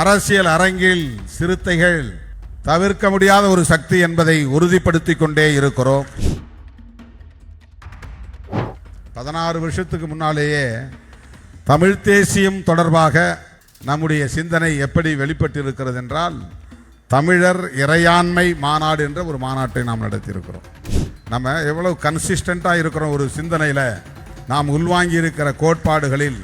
அரசியல் அரங்கில் சிறுத்தைகள் தவிர்க்க முடியாத ஒரு சக்தி என்பதை உறுதிப்படுத்திக் கொண்டே இருக்கிறோம். 16 வருஷத்துக்கு முன்னாலேயே தமிழ் தேசியம் தொடர்பாக நம்முடைய சிந்தனை எப்படி வெளிப்பட்டிருக்கிறது என்றால், தமிழர் இறையாண்மை மாநாடு என்ற ஒரு மாநாட்டை நாம் நடத்தியிருக்கிறோம். நம்ம எவ்வளவு கன்சிஸ்டண்டாக இருக்கிறோம், ஒரு சிந்தனையில் நாம் உள்வாங்கி இருக்கிற கோட்பாடுகளில்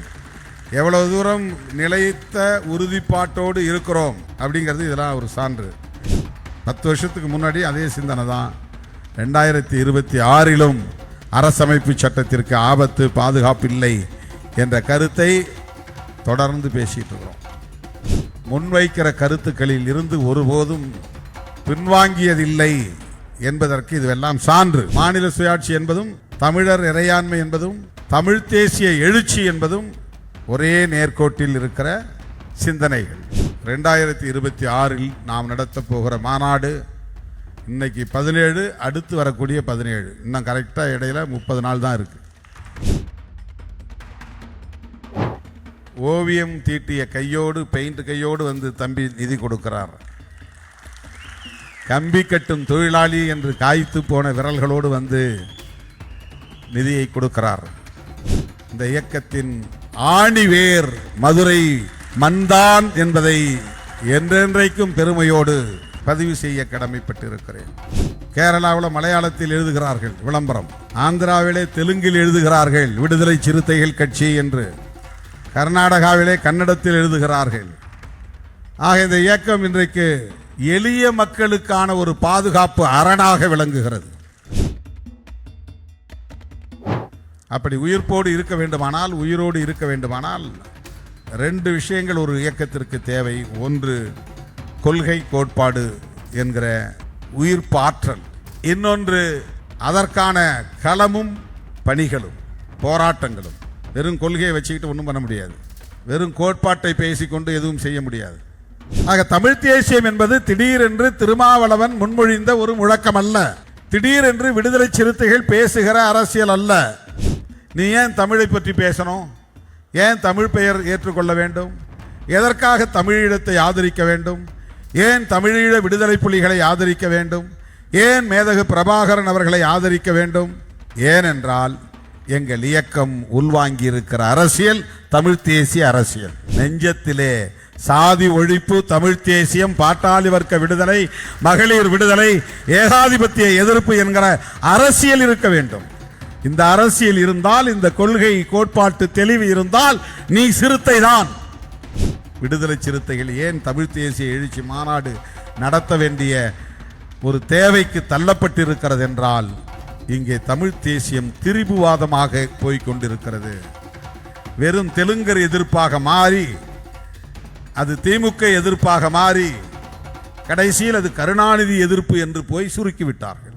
எவ்வளவு தூரம் நிலைத்த உறுதிப்பாட்டோடு இருக்கிறோம் அப்படிங்கிறது இதெல்லாம் ஒரு சான்று. 10 வருஷத்துக்கு முன்னாடி அதே சிந்தனை தான் 2026 அரசமைப்பு சட்டத்திற்கு ஆபத்து, பாதுகாப்பில்லை என்ற கருத்தை தொடர்ந்து பேசிட்டு இருக்கிறோம். முன்வைக்கிற கருத்துக்களில் இருந்து ஒருபோதும் பின்வாங்கியதில்லை என்பதற்கு இதுவெல்லாம் சான்று. மாநில சுயாட்சி என்பதும் தமிழர் இறையாண்மை என்பதும் தமிழ் தேசிய எழுச்சி என்பதும் ஒரே நேர்கோட்டில் இருக்கிற சிந்தனைகள். 2026 நாம் நடத்த போகிற மாநாடு இன்னைக்கு 17, அடுத்து வரக்கூடிய 17, இன்னும் கரெக்டாக இடையில 30 நாள் தான் இருக்கு. ஓவியம் தீட்டிய கையோடு, பெயிண்ட் கையோடு வந்து தம்பி நிதி கொடுக்கிறார். கம்பி கட்டும் தொழிலாளி என்று காய்த்து போன விரல்களோடு வந்து நிதியை கொடுக்கிறார். இந்த இயக்கத்தின் ஆணிவேர் மதுரை மண்தான் என்பதை என்றென்றைக்கும் பெருமையோடு பதிவு செய்ய கடமைப்பட்டிருக்கிறேன். கேரளாவில் மலையாளத்தில் எழுதுகிறார்கள் விளம்பரம், ஆந்திராவிலே தெலுங்கில் எழுதுகிறார்கள் விடுதலை சிறுத்தைகள் கட்சி என்று, கர்நாடகாவிலே கன்னடத்தில் எழுதுகிறார்கள். ஆக இந்த இயக்கம் இன்றைக்கு எளிய மக்களுக்கான ஒரு பாதுகாப்பு அரணாக விளங்குகிறது. அப்படி உயிர்ப்போடு இருக்க வேண்டுமானால், உயிரோடு இருக்க வேண்டுமானால் 2 விஷயங்கள் ஒரு இயக்கத்திற்கு தேவை. ஒன்று கொள்கை கோட்பாடு என்கிற உயிர்ப்பாற்றல், இன்னொன்று அதற்கான களமும் பணிகளும் போராட்டங்களும். வெறும் கொள்கையை வச்சுக்கிட்டு ஒன்றும் பண்ண முடியாது, வெறும் கோட்பாட்டை பேசிக்கொண்டு எதுவும் செய்ய முடியாது. ஆக தமிழ் தேசியம் என்பது திடீரென்று திருமாவளவன் முன்மொழிந்த ஒரு முழக்கம் அல்ல, திடீரென்று விடுதலை சிறுத்தைகள் பேசுகிற அரசியல் அல்ல. நீ ஏன் தமிழை பற்றி பேசணும்? ஏன் தமிழ் பெயர் ஏற்றுக்கொள்ள வேண்டும்? எதற்காக தமிழீழத்தை ஆதரிக்க வேண்டும்? ஏன் தமிழீழ விடுதலை புலிகளை ஆதரிக்க வேண்டும்? ஏன் மேதகு பிரபாகரன் அவர்களை ஆதரிக்க வேண்டும்? ஏனென்றால் எங்கள் இயக்கம் உள்வாங்கி இருக்கிற அரசியல் தமிழ் தேசிய அரசியல். நெஞ்சத்திலே சாதி ஒழிப்பு, தமிழ் தேசியம், பாட்டாளி வர்க்க விடுதலை, மகளிர் விடுதலை, ஏகாதிபத்திய எதிர்ப்பு என்கிற அரசியல் இருக்க வேண்டும். இந்த அரசியல் இருந்தால், இந்த கொள்கை கோட்பாட்டு தெளிவு இருந்தால் நீ சிறுத்தை தான். விடுதலை சிறுத்தைகள் ஏன் தமிழ் தேசிய எழுச்சி மாநாடு நடத்த வேண்டிய ஒரு தேவைக்கு தள்ளப்பட்டிருக்கிறது என்றால், இங்கே தமிழ் தேசியம் திரிபுவாதமாக போய்கொண்டிருக்கிறது. வெறும் தெலுங்கர் எதிர்ப்பாக மாறி, அது திமுக எதிர்ப்பாக மாறி, கடைசியில் அது கருணாநிதி எதிர்ப்பு என்று போய் சுருக்கிவிட்டார்கள்.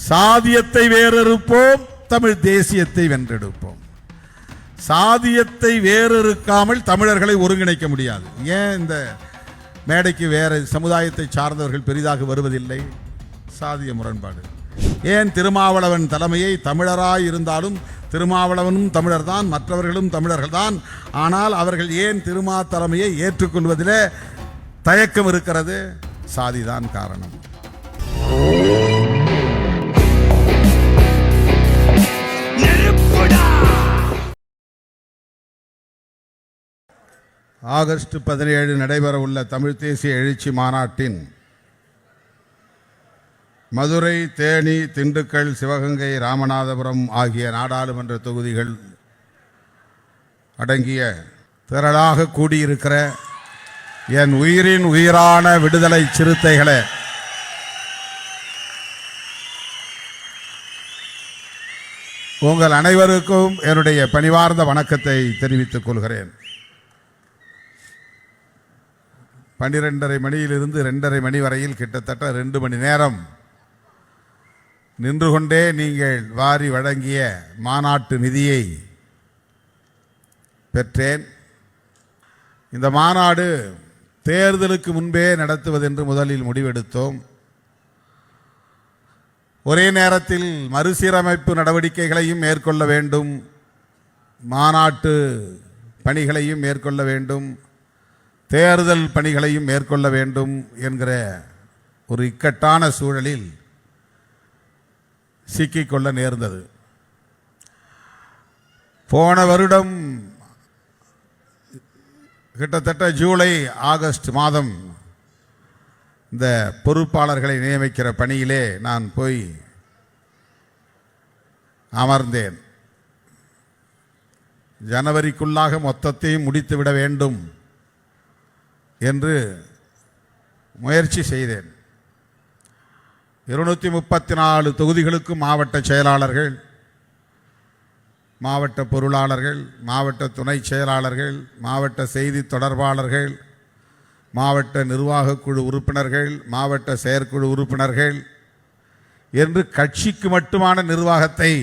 சாதியத்தை வேறறுப்போம், தமிழ் தேசியத்தை வென்றெடுப்போம். சாதியத்தை வேறறுக்காமல் தமிழர்களை ஒருங்கிணைக்க முடியாது. ஏன் இந்த மேடைக்கு வேற சமுதாயத்தை சார்ந்தவர்கள் பெரிதாக வருவதில்லை? சாதிய முரண்பாடு. ஏன் திருமாவளவன் தலைமையை, தமிழராய் இருந்தாலும் திருமாவளவனும் தமிழர் தான், மற்றவர்களும் தமிழர்கள் தான், ஆனால் அவர்கள் ஏன் திருமா தலைமையை ஏற்றுக்கொள்வதிலே தயக்கம் இருக்கிறது? சாதிதான் காரணம். ஆகஸ்ட் 17 நடைபெற உள்ள தமிழ் தேசிய எழுச்சி மாநாட்டின் மதுரை, தேனி, திண்டுக்கல், சிவகங்கை, ராமநாதபுரம் ஆகிய நாடாளுமன்ற தொகுதிகள் அடங்கிய திரளாக கூடியிருக்கிற என் உயிரின் உயிரான விடுதலை சிறுத்தைகளே, உங்கள் அனைவருக்கும் என்னுடைய பணிவார்ந்த வணக்கத்தை தெரிவித்துக் கொள்கிறேன். 12:30 மணியிலிருந்து 2:30 மணி வரையில் கிட்டத்தட்ட 2 மணி நேரம் நின்று கொண்டே நீங்கள் வாரி வழங்கிய மாநாட்டு நிதியை பெற்றேன். இந்த மாநாடு தேர்தலுக்கு முன்பே நடத்துவதென்று முதலில் முடிவெடுத்தோம். ஒரே நேரத்தில் மறுசீரமைப்பு நடவடிக்கைகளையும் மேற்கொள்ள வேண்டும், மாநாட்டு பணிகளையும் மேற்கொள்ள வேண்டும், தேர்தல் பணிகளையும் மேற்கொள்ள வேண்டும் என்கிற ஒரு இக்கட்டான சூழலில் சிக்கிக்கொள்ள நேர்ந்தது. போன வருடம் கிட்டத்தட்ட ஜூலை ஆகஸ்ட் மாதம் இந்த பொறுப்பாளர்களை நியமிக்கிற பணியிலே நான் போய் அமர்ந்தேன். ஜனவரிக்குள்ளாக மொத்தத்தையும் முடித்துவிட வேண்டும் என்று முயற்சி செய்தேன். 234 தொகுதிகளுக்கு மாவட்ட செயலாளர்கள், மாவட்ட பொருளாளர்கள், மாவட்ட துணை செயலாளர்கள், மாவட்ட செய்தி தொடர்பாளர்கள், மாவட்ட நிர்வாக குழு உறுப்பினர்கள், மாவட்ட செயற்குழு உறுப்பினர்கள் என்று கட்சிக்கு மட்டுமான நிர்வாகத்தை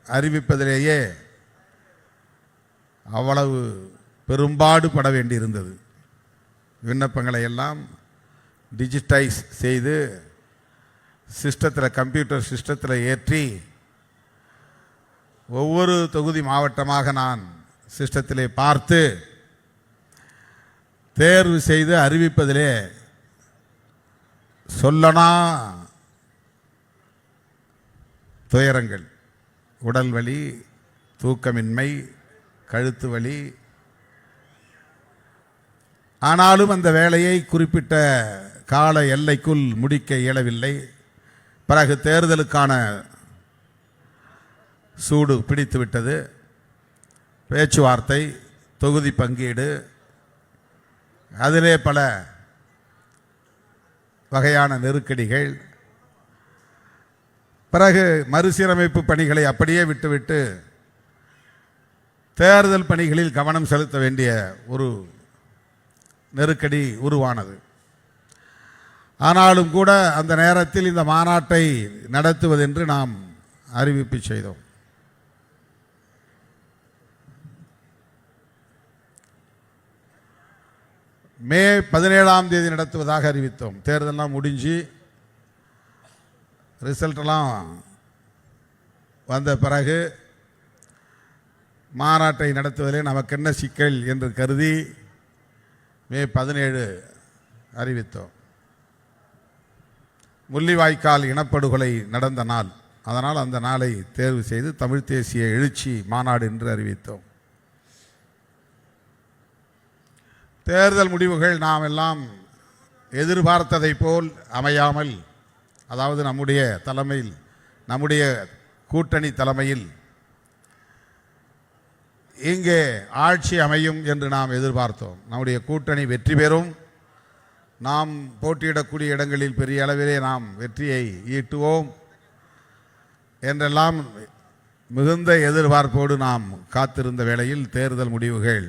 அறிவிப்பதிலேயே அவ்வளவு பெரும்பாடு பட வேண்டியிருந்தது. விண்ணப்பங்களை எல்லாம் டிஜிட்டைஸ் செய்து சிஸ்டத்தில், கம்ப்யூட்டர் சிஸ்டத்தில் ஏற்றி ஒவ்வொரு தொகுதி மாவட்டமாக நான் சிஸ்டத்திலே பார்த்து தேர்வு செய்து அறிவிப்பதிலே சொல்லனா துயரங்கள், உடல் வலி, தூக்கமின்மை, கழுத்து வலி. ஆனாலும் அந்த வேலையை குறிப்பிட்ட கால எல்லைக்குள் முடிக்க இயலவில்லை. பிறகு தேர்தலுக்கான சூடு பிடித்துவிட்டது. பேச்சுவார்த்தை, தொகுதி பங்கீடு, அதிலே பல வகையான நெருக்கடிகள். பிறகு மறுசீரமைப்பு பணிகளை அப்படியே விட்டுவிட்டு தேர்தல் பணிகளில் கவனம் செலுத்த வேண்டிய ஒரு நெருக்கடி உருவானது. ஆனாலும் கூட அந்த நேரத்தில் இந்த மாநாட்டை நடத்துவதென்று நாம் அறிவிப்பு செய்தோம். மே 17ஆம் தேதி நடத்துவதாக அறிவித்தோம். தேர்தலெல்லாம் முடிஞ்சு ரிசல்ட்டெல்லாம் வந்த பிறகு மாநாட்டை நடத்துவதிலே நமக்கு என்ன சிக்கல் என்று கருதி மே 17 அறிவித்தோம். முள்ளிவாய்க்கால் இனப்படுகொலை நடந்த நாள், அதனால் அந்த நாளை தேர்வு செய்து தமிழ் தேசிய எழுச்சி மாநாடு என்று அறிவித்தோம். தேர்தல் முடிவுகள் நாம் எல்லாம் எதிர்பார்த்ததை போல் அமையாமல், அதாவது நம்முடைய தலைமையில், நம்முடைய கூட்டணி தலைமையில் இங்கே ஆட்சி அமையும் என்று நாம் எதிர்பார்த்தோம். நம்முடைய கூட்டணி வெற்றி பெறும், நாம் போட்டியிடக்கூடிய இடங்களில் பெரிய அளவிலே நாம் வெற்றியை ஈட்டுவோம் என்றெல்லாம் மிகுந்த எதிர்பார்ப்போடு நாம் காத்திருந்த வேளையில் தேர்தல் முடிவுகள்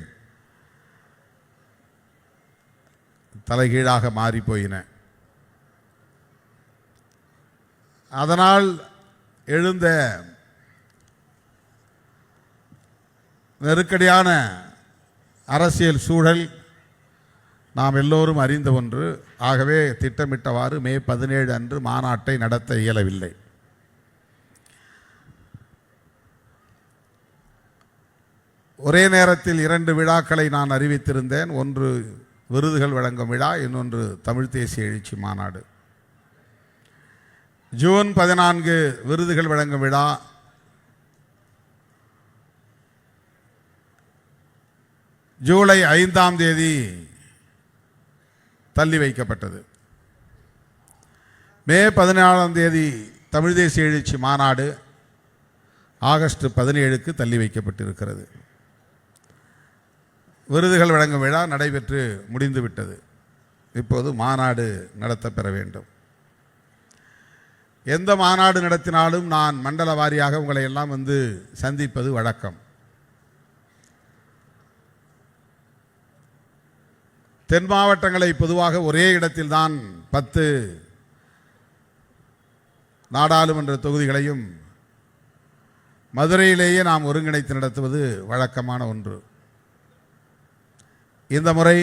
தலைகீழாக மாறிப்போயின. அதனால் எழுந்த நெருக்கடியான அரசியல் சூழல் நாம் எல்லோரும் அறிந்த ஒன்று. ஆகவே திட்டமிட்டவாறு மே 17 அன்று மாநாட்டை நடத்த இயலவில்லை. ஒரே நேரத்தில் 2 விழாக்களை நான் அறிவித்திருந்தேன். ஒன்று விருதுகள் வழங்கும் விழா, இன்னொன்று தமிழ் தேசிய எழுச்சி மாநாடு. ஜூன் 14 விருதுகள் வழங்கும் விழா, ஜூலை 5ஆம் தேதி தள்ளி வைக்கப்பட்டது. மே 14ஆம் தேதி தமிழ் தேசிய எழுச்சி மாநாடு ஆகஸ்ட் 17க்கு தள்ளி வைக்கப்பட்டிருக்கிறது. விருதுகள் வழங்கும் விழா நடைபெற்று முடிந்துவிட்டது. இப்போது மாநாடு நடத்தப்பெற வேண்டும். எந்த மாநாடு நடத்தினாலும் நான் மண்டல வாரியாக உங்களை எல்லாம் வந்து சந்திப்பது வழக்கம். தென் மாவட்டங்களை பொதுவாக ஒரே இடத்தில்தான் 10 நாடாளுமன்ற தொகுதிகளையும் மதுரையிலேயே நாம் ஒருங்கிணைத்து நடத்துவது வழக்கமான ஒன்று. இந்த முறை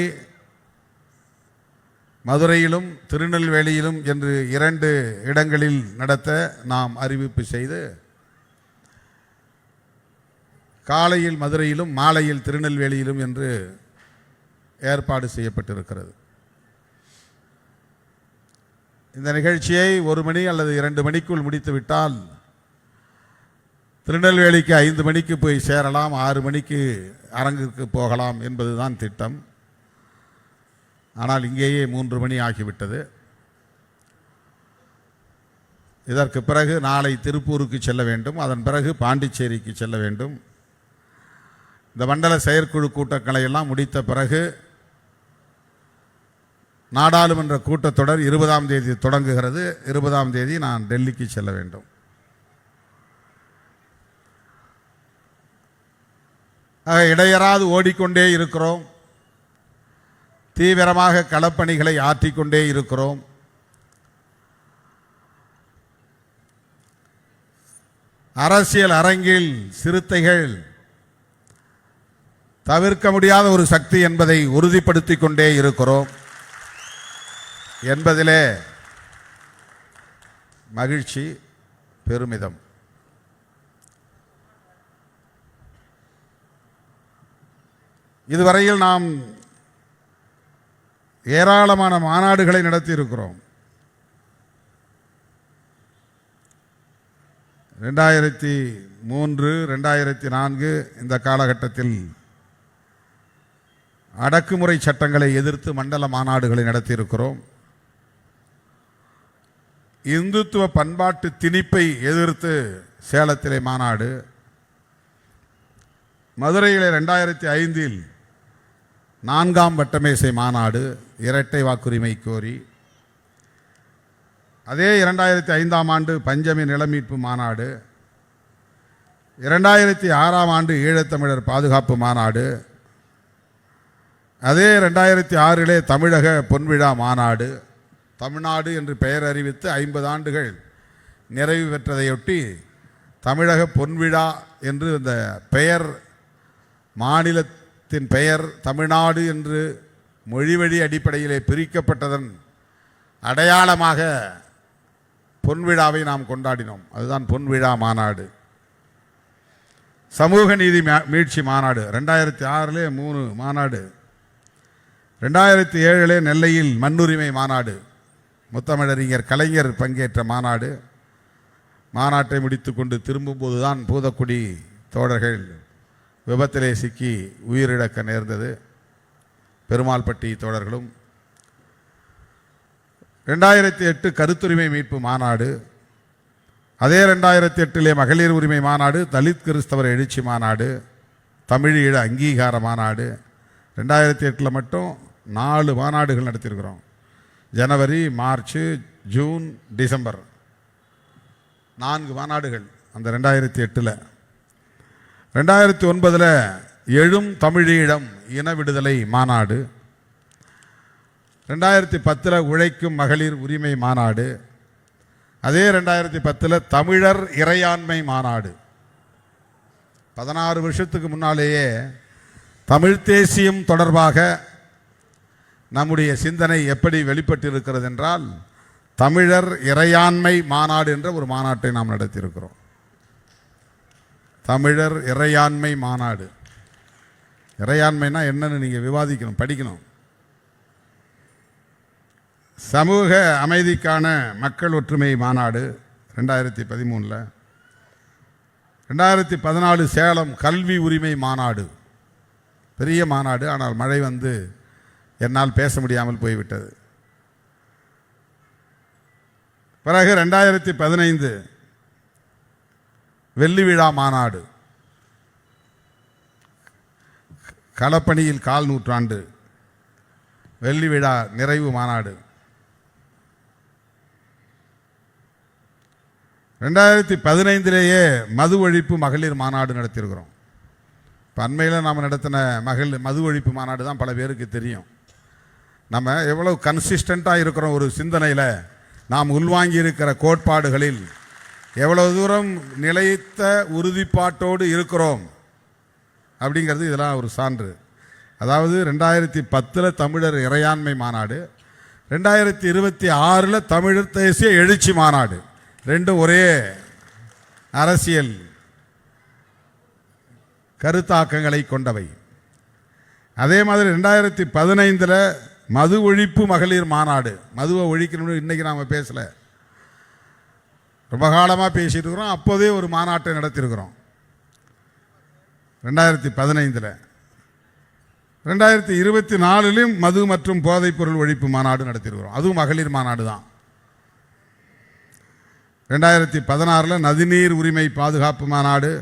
மதுரையிலும் திருநெல்வேலியிலும் என்று 2 இடங்களில் நடத்த நாம் அறிவிப்பு செய்து, காலையில் மதுரையிலும் மாலையில் திருநெல்வேலியிலும் என்று ஏற்பாடு செய்யப்பட்டிருக்கிறது. இந்த நிகழ்ச்சியை 1 மணி அல்லது 2 மணிக்குள் முடித்துவிட்டால் திருநெல்வேலிக்கு 5 மணிக்கு போய் சேரலாம், 6 மணிக்கு அரங்குக்கு போகலாம் என்பதுதான் திட்டம். ஆனால் இங்கேயே 3 மணி ஆகிவிட்டது. இதற்கு பிறகு நாளை திருப்பூருக்கு செல்ல வேண்டும், அதன் பிறகு பாண்டிச்சேரிக்கு செல்ல வேண்டும். இந்த மண்டல செயற்குழு கூட்டங்களை எல்லாம் முடித்த பிறகு நாடாளுமன்ற கூட்டத்தொடர் 20ஆம் தேதி தொடங்குகிறது. 20ஆம் தேதி நான் டெல்லிக்கு செல்ல வேண்டும். இடையறாது ஓடிக்கொண்டே இருக்கிறோம், தீவிரமாக களப்பணிகளை ஆற்றிக்கொண்டே இருக்கிறோம். அரசியல் அரங்கில் சிறுத்தைகள் தவிர்க்க முடியாத ஒரு சக்தி என்பதை உறுதிப்படுத்திக் கொண்டே இருக்கிறோம் என்பதிலே மகிழ்ச்சி, பெருமிதம். இதுவரையில் நாம் ஏராளமான மாநாடுகளை நடத்தியிருக்கிறோம். 2003, 2004 இந்த காலகட்டத்தில் அடக்குமுறை சட்டங்களை எதிர்த்து மண்டல மாநாடுகளை நடத்தியிருக்கிறோம். இந்துத்துவ பண்பாட்டு திணிப்பை எதிர்த்து சேலத்திலே மாநாடு, மதுரையிலே 2005 4ஆம் வட்டமேசை மாநாடு, இரட்டை வாக்குரிமை கோரி. அதே 2005ஆம் ஆண்டு பஞ்சமி நிலமீட்பு மாநாடு, 2006ஆம் ஆண்டு ஈழத்தமிழர் பாதுகாப்பு மாநாடு, அதே 2006 தமிழக பொன்விழா மாநாடு. தமிழ்நாடு என்று பெயர் அறிவித்து 50 ஆண்டுகள் நிறைவு பெற்றதையொட்டி தமிழக பொன்விழா என்று இந்த பெயர், மாநிலத்தின் பெயர் தமிழ்நாடு என்று மொழிவழி அடிப்படையிலே பிரிக்கப்பட்டதன் அடையாளமாக பொன்விழாவை நாம் கொண்டாடினோம். அதுதான் பொன்விழா மாநாடு. சமூக நீதி மீட்சி மாநாடு 2006 3 மாநாடு. 2007 நெல்லையில் மண்ணுரிமை மாநாடு, முத்தமிழறிஞர் கலைஞர் பங்கேற்ற மாநாடு. மாநாட்டை முடித்து கொண்டு திரும்பும்போது தான் பூதக்குடி தோழர்கள் விபத்திலே சிக்கி உயிரிழக்க நேர்ந்தது, பெருமாள்பட்டி தோழர்களும். 2008 கருத்துரிமை மீட்பு மாநாடு, அதே 2008 மகளிர் உரிமை மாநாடு, தலித் கிறிஸ்தவர் எழுச்சி மாநாடு, தமிழீழ அங்கீகார மாநாடு. 2008 மட்டும் 4 மாநாடுகள் நடத்தியிருக்கிறோம். ஜனவரி, மார்ச், ஜூன், டிசம்பர் 4 மாநாடுகள் அந்த 2008. 2009 எழும் தமிழீழம் இன விடுதலை மாநாடு. 2010 உழைக்கும் மகளிர் உரிமை மாநாடு. அதே 2010 தமிழர் இறையாண்மை மாநாடு. 16 வருஷத்துக்கு முன்னாலேயே தமிழ் தேசியம் தொடர்பாக நம்முடைய சிந்தனை எப்படி வெளிப்பட்டிருக்கிறது என்றால், தமிழர் இறையாண்மை மாநாடு என்ற ஒரு மாநாட்டை நாம் நடத்தியிருக்கிறோம். தமிழர் இறையாண்மை மாநாடு. இறையாண்மைனா என்னன்னு நீங்கள் விவாதிக்கணும், படிக்கணும். சமூக அமைதிக்கான மக்கள் ஒற்றுமை மாநாடு 2013. 2014 சேலம் கல்வி உரிமை மாநாடு, பெரிய மாநாடு. ஆனால் மழை வந்து என்னால் பேச முடியாமல் போய்விட்டது. பிறகு 2015 வெள்ளி விழா மாநாடு, களப்பணியில் 1/4 நூற்றாண்டு வெள்ளி விழா நிறைவு மாநாடு. 2015 மது ஒழிப்பு மகளிர் மாநாடு நடத்தியிருக்கிறோம். இப்போ அண்மையில் நாம் நடத்தின மது ஒழிப்பு மாநாடு தான் பல பேருக்கு தெரியும். நம்ம எவ்வளோ கன்சிஸ்டண்ட்டாக இருக்கிறோம், ஒரு சிந்தனையில் நாம் உள்வாங்கி இருக்கிற கோட்பாடுகளில் எவ்வளவு தூரம் நிலைத்த உறுதிப்பாட்டோடு இருக்கிறோம் அப்படிங்கிறது இதெல்லாம் ஒரு சான்று. அதாவது 2010 தமிழர் இறையாண்மை மாநாடு, 2026 தமிழர் தேசிய எழுச்சி மாநாடு. ரெண்டும் ஒரே அரசியல் கருத்தாக்கங்களை கொண்டவை. அதே மாதிரி 2015 மது ஒழிப்பு மகளிர் மாநாடு. மதுவை ஒழிக்கணும்னு இன்றைக்கி நாம் பேசலை, ரொம்ப காலமாக பேசிகிட்டு இருக்கிறோம். அப்போதே ஒரு மாநாட்டை நடத்தியிருக்கிறோம் 2015. 2024 மது மற்றும் போதைப்பொருள் ஒழிப்பு மாநாடு நடத்தியிருக்கிறோம். அதுவும் மகளிர் மாநாடு தான். 2016 நதிநீர் உரிமை பாதுகாப்பு மாநாடு,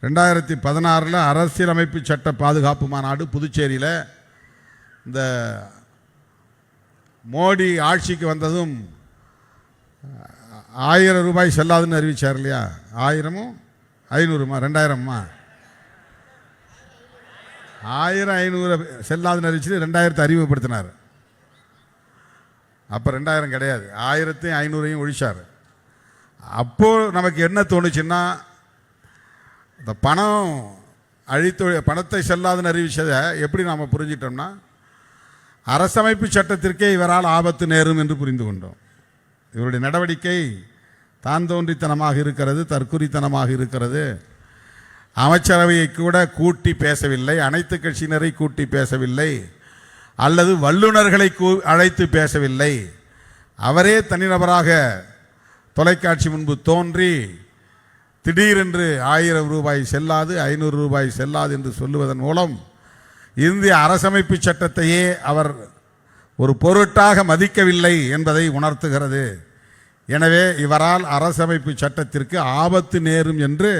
2016 அரசியலமைப்பு சட்ட பாதுகாப்பு மாநாடு புதுச்சேரியில். இந்த மோடி ஆட்சிக்கு வந்ததும் 1000 ரூபாய் செல்லாதுன்னு அறிவிச்சார் இல்லையா? 1000 500 2000 1500 செல்லாதுன்னு அறிவிச்சு 2000 அறிமுகப்படுத்தினார். அப்போ 2000 கிடையாது, 1500 ஒழிச்சார். அப்போது நமக்கு என்ன தோணுச்சுன்னா, இந்த பணத்தை செல்லாதுன்னு அறிவிச்சதை எப்படி நாம் புரிஞ்சிட்டோம்னா, அரசமைப்பு சட்டத்திற்கே இவரால் ஆபத்து நேரும் என்று புரிந்து கொண்டோம். இவருடைய நடவடிக்கை தான் தோன்றித்தனமாக இருக்கிறது, தற்குறித்தனமாக இருக்கிறது. அமைச்சரவையை கூட கூட்டி பேசவில்லை, அனைத்து கட்சியினரை கூட்டி பேசவில்லை, அல்லது வல்லுநர்களை அழைத்து பேசவில்லை. அவரே தனிநபராக தொலைக்காட்சி முன்பு தோன்றி திடீரென்று 1000 ரூபாய் செல்லாது, 500 ரூபாய் செல்லாது என்று சொல்லுவதன் மூலம் இந்திய அரசமைப்பு சட்டத்தையே அவர் ஒரு பொருட்டாக மதிக்கவில்லை என்பதை உணர்த்துகிறது. எனவே இவரால் அரசமைப்பு சட்டத்திற்கு ஆபத்து நேரும் என்று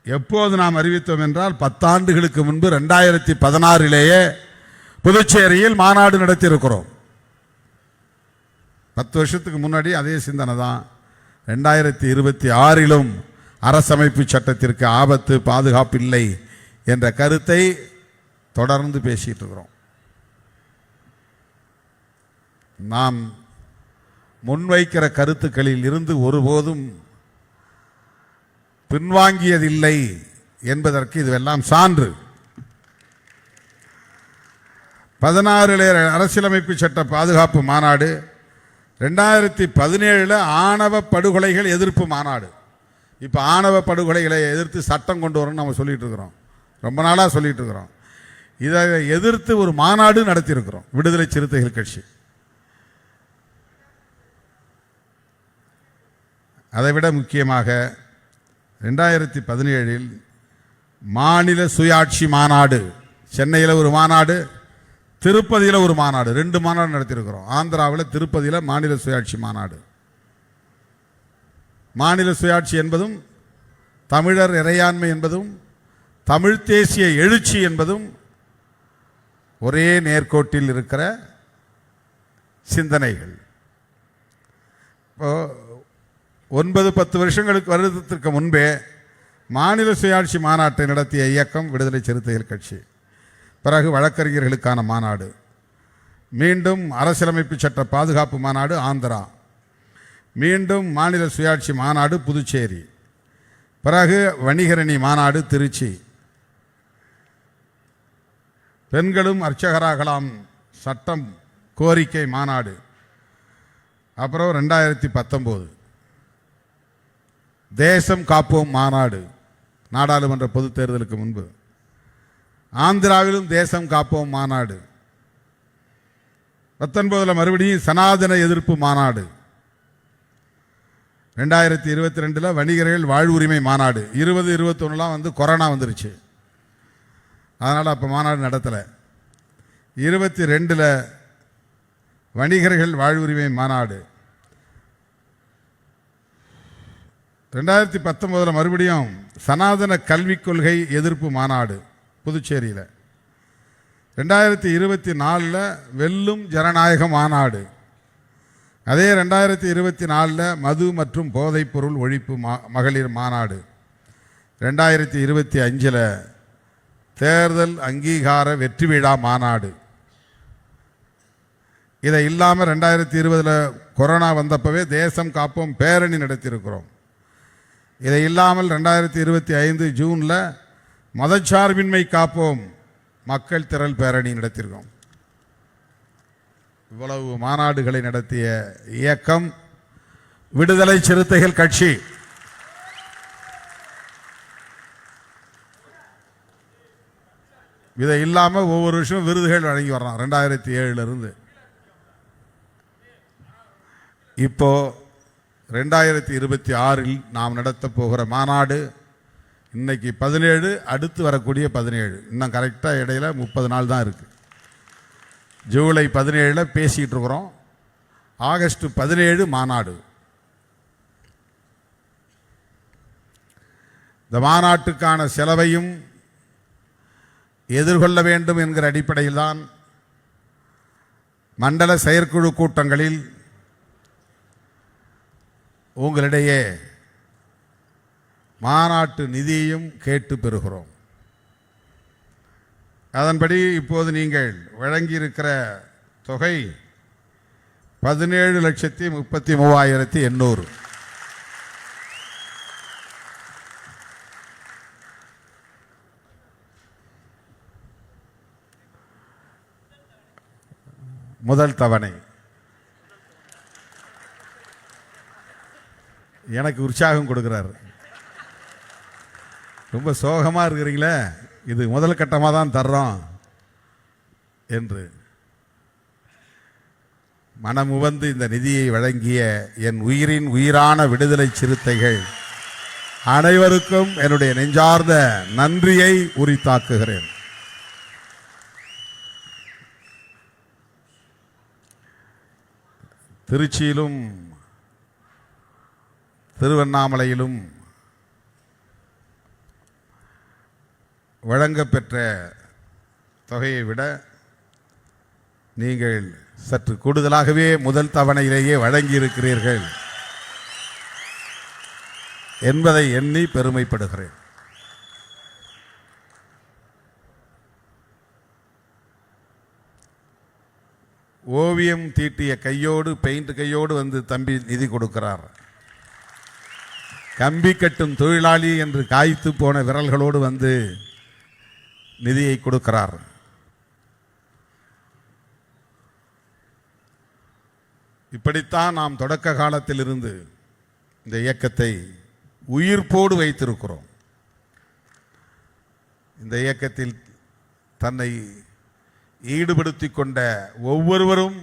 எப்போது நாம் அறிவித்தோம் என்றால் 10 ஆண்டுகளுக்கு முன்பு 2016 புதுச்சேரியில் மாநாடு நடத்தியிருக்கிறோம். 10 வருஷத்துக்கு முன்னாடி அதே சிந்தனை தான். 2026 அரசமைப்பு சட்டத்திற்கு ஆபத்து, பாதுகாப்பு இல்லை என்ற கருத்தை தொடர்ந்து பேசிட்டு இருக்கிறோம். நாம் முன்வைக்கிற கருத்துக்களில் இருந்து ஒருபோதும் பின்வாங்கியதில்லை என்பதற்கு இதுவெல்லாம் சான்று. 16 அரசியலமைப்பு சட்ட பாதுகாப்பு மாநாடு, 2017 ஆணவ படுகொலைகள் எதிர்ப்பு மாநாடு. இப்போ ஆணவ படுகொலைகளை எதிர்த்து சட்டம் கொண்டு வரணும்னு நம்ம சொல்லிட்டு இருக்கிறோம், ரொம்ப நாளாக சொல்லிட்டு இருக்கிறோம். இதை எதிர்த்து ஒரு மாநாடு நடத்தியிருக்கிறோம் விடுதலை சிறுத்தைகள் கட்சி. அதைவிட முக்கியமாக 2017 மாநில சுயாட்சி மாநாடு, சென்னையில் ஒரு மாநாடு, திருப்பதியில் ஒரு மாநாடு, 2 மாநாடு நடத்தியிருக்கிறோம். ஆந்திராவில் திருப்பதியில் மாநில சுயாட்சி மாநாடு. மாநில சுயாட்சி என்பதும் தமிழர் இறையாண்மை என்பதும் தமிழ் தேசிய எழுச்சி என்பதும் ஒரே நேர்கோட்டில் இருக்கிற சிந்தனைகள். இப்போ 9-10 வருடத்திற்கு முன்பே மாநில சுயாட்சி மாநாட்டை நடத்திய இயக்கம் விடுதலை சிறுத்தைகள் கட்சி. பிறகு வழக்கறிஞர்களுக்கான மாநாடு, மீண்டும் அரசியலமைப்பு சட்ட பாதுகாப்பு மாநாடு ஆந்திரா, மீண்டும் மாநில சுயாட்சி மாநாடு புதுச்சேரி, பிறகு வணிகரணி மாநாடு திருச்சி, பெண்களும் அர்ச்சகராகலாம் சட்டம் கோரிக்கை மாநாடு, அப்புறம் 2019 தேசம் காப்போம் மாநாடு, நாடாளுமன்ற பொதுத் தேர்தலுக்கு முன்பு. ஆந்திராவிலும் தேசம் காப்போம் மாநாடு. 19 மறுபடியும் சனாதன எதிர்ப்பு மாநாடு. 2022 வணிகர்கள் வாழ்வுரிமை மாநாடு. 20-21 கொரோனா வந்துருச்சு, அதனால் அப்போ மாநாடு நடத்தலை. 22 வணிகர்கள் வாழ்வுரிமை மாநாடு. 2019 மறுபடியும் சனாதன கல்விக் கொள்கை எதிர்ப்பு மாநாடு புதுச்சேரியில். 2024 வெல்லும் ஜனநாயக மாநாடு. அதே 2024 மது மற்றும் போதைப்பொருள் ஒழிப்பு மகளிர் மாநாடு. 2025 தேர்தல் அங்கீகார வெற்றி விழா மாநாடு. இதை இல்லாமல் 2020 கொரோனா வந்தப்பவே தேசம் காப்போம் பேரணி நடத்தியிருக்கிறோம். இதை இல்லாமல் 2025 ஜூனில் மதச்சார்பின்மை காப்போம் மக்கள் திரள் பேரணி நடத்தியிருக்கோம். இவ்வளவு மாநாடுகளை நடத்திய இயக்கம் விடுதலை சிறுத்தைகள் கட்சி. இதை இல்லாமல் ஒவ்வொரு வருஷம் விருதுகள் வழங்கி வர்றோம் 2007 இருந்து. இப்போ 2026 நாம் நடத்த போகிற மாநாடு இன்னைக்கு 17, அடுத்து வரக்கூடிய 17, இன்னும் கரெக்டாக இடையில 30 நாள் தான் இருக்கு. ஜூலை 17 பேசிக்கிட்டு இருக்கிறோம். ஆகஸ்ட் 17 மாநாடு. இந்த மாநாட்டுக்கான செலவையும் எதிர்கொள்ள வேண்டும் என்கிற அடிப்படையில் தான் மண்டல செயற்குழு கூட்டங்களில் உங்களிடையே மாநாட்டு நிதியையும் கேட்டு பெறுகிறோம். அதன்படி இப்போது நீங்கள் வழங்கியிருக்கிற தொகை 17,33,800. முதல் தவணை. எனக்கு உற்சாகம் கொடுக்கிறார். ரொம்ப சோகமாக இருக்கிறீங்களே, இது முதல் கட்டமாக தான் தர்றோம் என்று மனமுவந்து இந்த நிதியை வழங்கிய என் உயிரின் உயிரான விடுதலை சிறுத்தைகள் அனைவருக்கும் என்னுடைய நெஞ்சார்ந்த நன்றியை உரித்தாக்குகிறேன். திருச்சியிலும் திருவண்ணாமலையிலும் வழங்கப்பெற்ற தொகையை விட நீங்கள் சற்று கூடுதலாகவே முதல் தவணையிலேயே வழங்கியிருக்கிறீர்கள் என்பதை எண்ணி பெருமைப்படுகிறேன். ஓவியம் தீட்டிய கையோடு, பெயிண்ட் கையோடு வந்து தம்பி நிதி கொடுக்கிறார். கம்பி கட்டும் தொழிலாளி என்று காய்த்து போன விரல்களோடு வந்து நிதியை கொடுக்கிறார். இப்படித்தான் நாம் தொடக்க காலத்தில் இருந்து இந்த இயக்கத்தை உயிர்ப்போடு வைத்திருக்கிறோம். இந்த இயக்கத்தில் தன்னை ஈடுபடுத்திக் கொண்ட ஒவ்வொருவரும்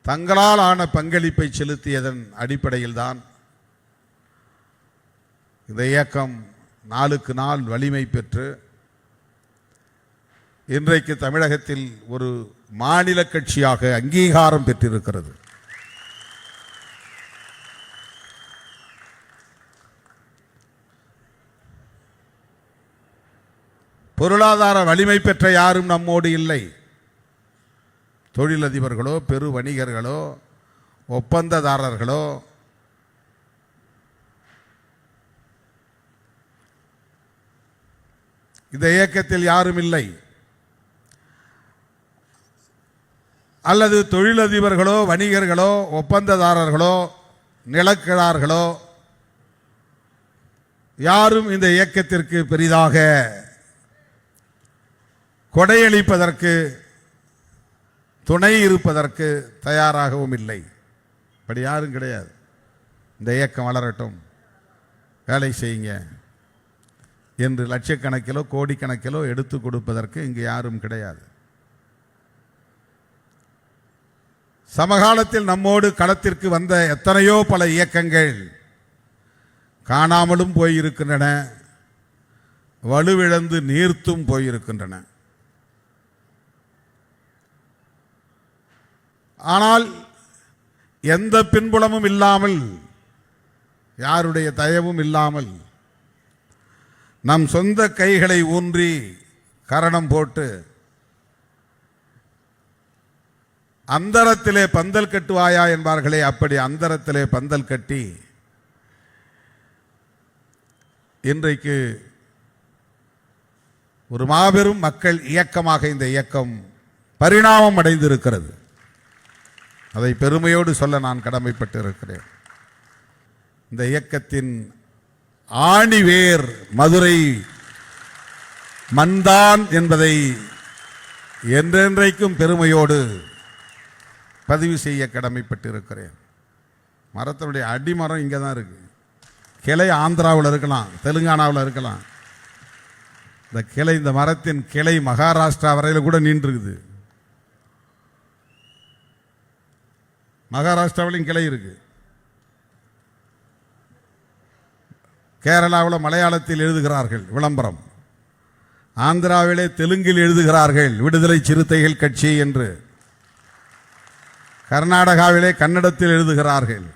தங்களால் ஆன பங்களிப்பை செலுத்தியதன் அடிப்படையில் தான் இந்த இயக்கம் நாளுக்கு நாள் வலிமை பெற்று இன்றைக்கு தமிழகத்தில் ஒரு மாநில கட்சியாக அங்கீகாரம் பெற்றிருக்கிறது. பொருளாதார வலிமை பெற்ற யாரும் நம்மோடு இல்லை. தொழிலதிபர்களோ, பெரு வணிகர்களோ, ஒப்பந்ததாரர்களோ, இந்த இயக்கத்தில் யாரும் இல்லை. அல்லது தொழிலதிபர்களோ, வணிகர்களோ, ஒப்பந்ததாரர்களோ, நிலக்கிழார்களோ யாரும் இந்த இயக்கத்திற்கு பெரிதாக கொடையளிப்பதற்கு, துணை இருப்பதற்கு தயாராகவும் இல்லை. அப்படி யாரும் கிடையாது. இந்த இயக்கம் வளரட்டும், வேலை செய்யுங்க என்று லட்சக்கணக்கிலோ கோடிக்கணக்கிலோ எடுத்து கொடுப்பதற்கு இங்கு யாரும் கிடையாது. சமகாலத்தில் நம்மோடு களத்திற்கு வந்த எத்தனையோ பல இயக்கங்கள் காணாமலும் போயிருக்கின்றன, வலுவிழந்து நீர்த்தும் போயிருக்கின்றன. ஆனால் எந்த பின்புலமும் இல்லாமல், யாருடைய தயவும் இல்லாமல், நம் சொந்த கைகளை ஊன்றி கரணம் போட்டு அந்தரத்திலே பந்தல் கட்டுவாயா என்பார்களே, அப்படி அந்தரத்திலே பந்தல் கட்டி இன்றைக்கு ஒரு மாபெரும் மக்கள் இயக்கமாக இந்த இயக்கம் பரிணாமம் அடைந்திருக்கிறது. அதை பெருமையோடு சொல்ல நான் கடமைப்பட்டு இருக்கிறேன். இந்த இயக்கத்தின் ஆணிவேர் மதுரை மண்தான் என்பதை என்றென்றைக்கும் பெருமையோடு பதிவு செய்ய கடமைப்பட்டு இருக்கிறேன். மரத்தினுடைய அடிமரம் இங்கே தான் இருக்கு. கிளை ஆந்திராவில் இருக்கலாம், தெலுங்கானாவில் இருக்கலாம், இந்த கிளை, இந்த மரத்தின் கிளை மகாராஷ்டிரா வரையில் கூட நீண்டிருக்குது. மகாராஷ்டிராவிலும் கிளை இருக்கு. கேரளாவில் மலையாளத்தில் எழுதுகிறார்கள் விளம்பரம், ஆந்திராவிலே தெலுங்கில் எழுதுகிறார்கள் விடுதலை சிறுத்தைகள் கட்சி என்று, கர்நாடகாவிலே கன்னடத்தில் எழுதுகிறார்கள்.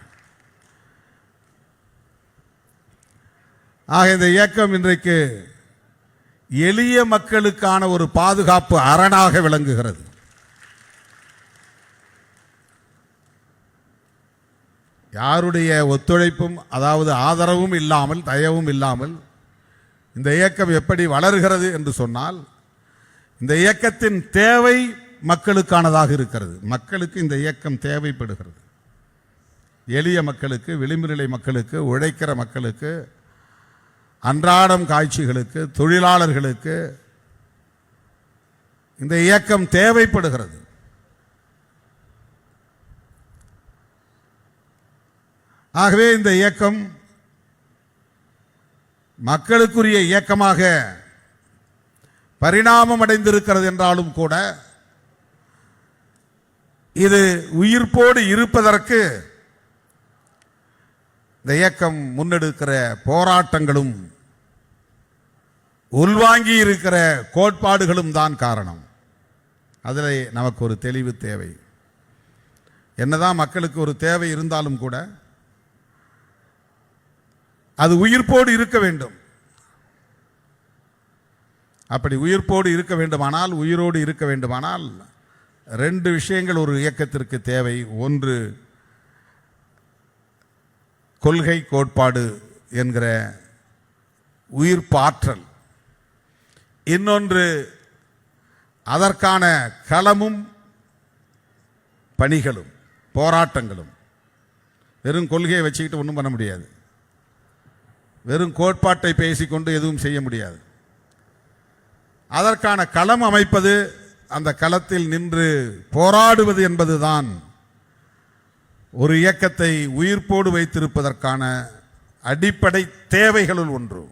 ஆக இந்த இயக்கம் இன்றைக்கு எளிய மக்களுக்கான ஒரு பாதுகாப்பு அரணாக விளங்குகிறது. யாருடைய ஒத்துழைப்பும், அதாவது ஆதரவும் இல்லாமல், தயவும் இல்லாமல் இந்த இயக்கம் எப்படி வளர்கிறது என்று சொன்னால், இந்த இயக்கத்தின் தேவை மக்களுக்கானதாக இருக்கிறது. மக்களுக்கு இந்த இயக்கம் தேவைப்படுகிறது. எளிய மக்களுக்கு, விளிம்பு நிலை மக்களுக்கு, உழைக்கிற மக்களுக்கு, அன்றாடம் காட்சிகளுக்கு, தொழிலாளர்களுக்கு இந்த இயக்கம் தேவைப்படுகிறது. ஆகவே இந்த இயக்கம் மக்களுக்குரிய இயக்கமாக பரிணாமம் அடைந்திருக்கிறது என்றாலும் கூட, இது உயிர்ப்போடு இருப்பதற்கு இந்த இயக்கம் முன்னெடுக்கிற போராட்டங்களும் உள்வாங்கி இருக்கிற கோட்பாடுகளும் தான் காரணம். அதில் நமக்கு ஒரு தெளிவு தேவை. என்னதான் மக்களுக்கு ஒரு தேவை இருந்தாலும் கூட அது உயிர்ப்போடு இருக்க வேண்டும். அப்படி உயிர்ப்போடு இருக்க வேண்டுமானால், உயிரோடு இருக்க வேண்டுமானால் ரெண்டு விஷயங்கள் ஒரு இயக்கத்திற்கு தேவை. ஒன்று கொள்கை கோட்பாடு என்கிற உயிர்ப்பாற்றல், இன்னொன்று அதற்கான களமும் பணிகளும் போராட்டங்களும். வெறும் கொள்கையை வச்சுக்கிட்டு ஒன்றும் பண்ண முடியாது. வெறும் கோட்பாட்டை பேசிக்கொண்டு எதுவும் செய்ய முடியாது. அதற்கான களம் அமைப்பது, அந்த களத்தில் நின்று போராடுவது என்பதுதான் ஒரு இயக்கத்தை உயிர்ப்போடு வைத்திருப்பதற்கான அடிப்படை தேவைகளுள் ஒன்று.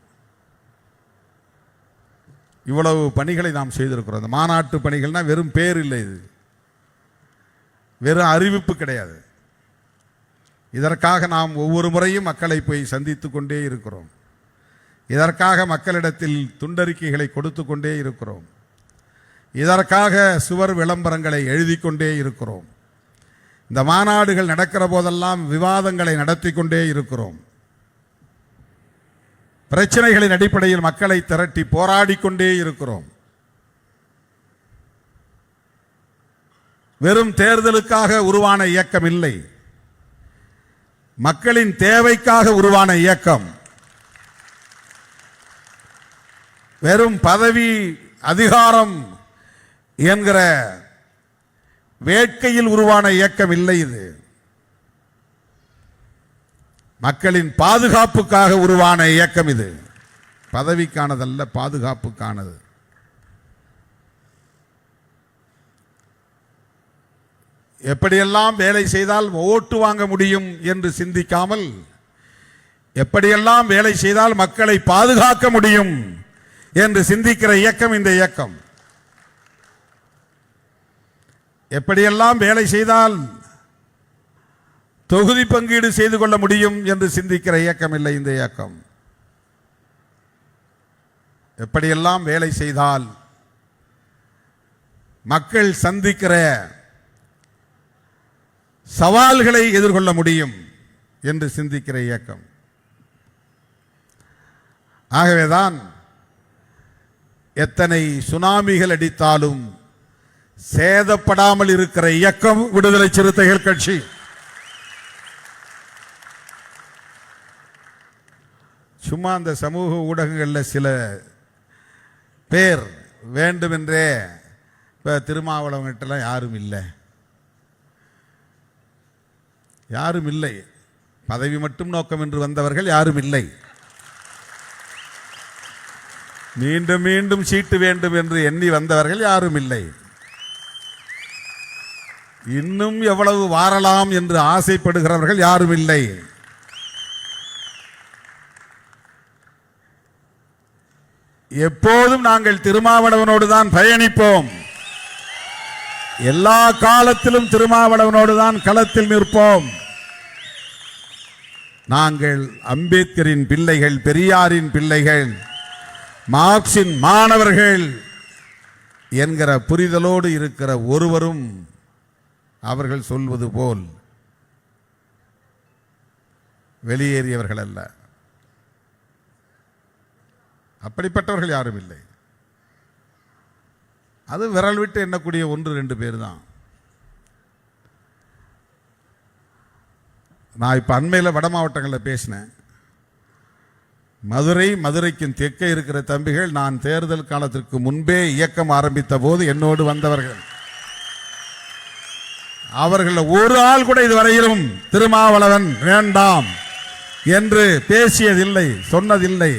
இவ்வளவு பணிகளை நாம் செய்திருக்கிறோம். இந்த மாநாட்டு பணிகள்னா வெறும் பேர் இல்லை, இது வெறும் அறிவிப்பு கிடையாது. இதற்காக நாம் ஒவ்வொரு முறையும் மக்களை போய் சந்தித்து கொண்டே இருக்கிறோம். இதற்காக மக்களிடத்தில் துண்டறிக்கைகளை கொடுத்து கொண்டே இருக்கிறோம். இதற்காக சுவர் விளம்பரங்களை எழுதி கொண்டே இருக்கிறோம். இந்த மாநாடுகள் நடக்கிற போதெல்லாம் விவாதங்களை நடத்தி கொண்டே இருக்கிறோம். பிரச்சனைகளின் அடிப்படையில் மக்களை திரட்டி போராடி கொண்டே இருக்கிறோம். வெறும் தேர்தலுக்காக உருவான இயக்கம் இல்லை, மக்களின் தேவைக்காக உருவான இயக்கம். வெறும் பதவி அதிகாரம் என்கிற வேட்கையில் உருவான இயக்கம் இல்லை. இது மக்களின் பாதுகாப்புக்காக உருவான இயக்கம். இது பதவிக்கானதல்ல, பாதுகாப்புக்கானது. எப்படியெல்லாம் வேலை செய்தால் ஓட்டு வாங்க முடியும் என்று சிந்திக்காமல், எப்படியெல்லாம் வேலை செய்தால் மக்களை பாதுகாக்க முடியும் என்று சிந்திக்கிற இயக்கம் இந்த இயக்கம். எப்படியெல்லாம் வேலை செய்தால் தொகுதி பங்கீடு செய்து கொள்ள முடியும் என்று சிந்திக்கிற இயக்கம் இல்லை இந்த இயக்கம். எப்படியெல்லாம் வேலை செய்தால் மக்கள் சந்திக்கிற சவால்களை எதிர்கொள்ள முடியும் என்று சிந்திக்கிற இயக்கம். ஆகவேதான் எத்தனை சுனாமிகள் அடித்தாலும் சேதப்படாமல் இருக்கிற இயக்கம் விடுதலை சிறுத்தைகள் கட்சி. சும்மா அந்த சமூக ஊடகங்களில் சில பேர் வேண்டுமென்றே, இப்போ திருமாவளவன்கிட்டலாம் யாரும் இல்லை, யாரும் இல்லை, பதவி மட்டும் நோக்கம் என்று வந்தவர்கள் யாரும் இல்லை, மீண்டும் மீண்டும் சீட்டு வேண்டும் என்று எண்ணி வந்தவர்கள் யாரும் இல்லை, இன்னும் எவ்வளவு வாரலாம் என்று ஆசைப்படுகிறவர்கள் யாரும் இல்லை. எப்போதும் நாங்கள் திருமாவளவனோடு தான் பயணிப்போம். எல்லா காலத்திலும் திருமாவளவனோடு தான் களத்தில் நிற்போம். நாங்கள் அம்பேத்கரின் பிள்ளைகள், பெரியாரின் பிள்ளைகள், மார்க்சின் மாணவர்கள் என்கிற புரிதலோடு இருக்கிற ஒருவரும் அவர்கள் சொல்வது போல் வெளியேறியவர்கள் அல்ல. அப்படிப்பட்டவர்கள் யாரும் இல்லை. அது விரல் விட்டு எண்ணக்கூடிய 1-2 பேர் தான். நான் இப்போ அண்மையில் வட மாவட்டங்களில் பேசினேன். மதுரைக்கு தெற்கே இருக்கிற தம்பிகள் நான் தேர்தல் காலத்திற்கு முன்பே இயக்கம் ஆரம்பித்த போது என்னோடு வந்தவர்கள். அவர்கள் ஒரு ஆள் கூட இதுவரையிலும் திருமாவளவன் வேண்டாம் என்று பேசியதில்லை, சொன்னதில்லை.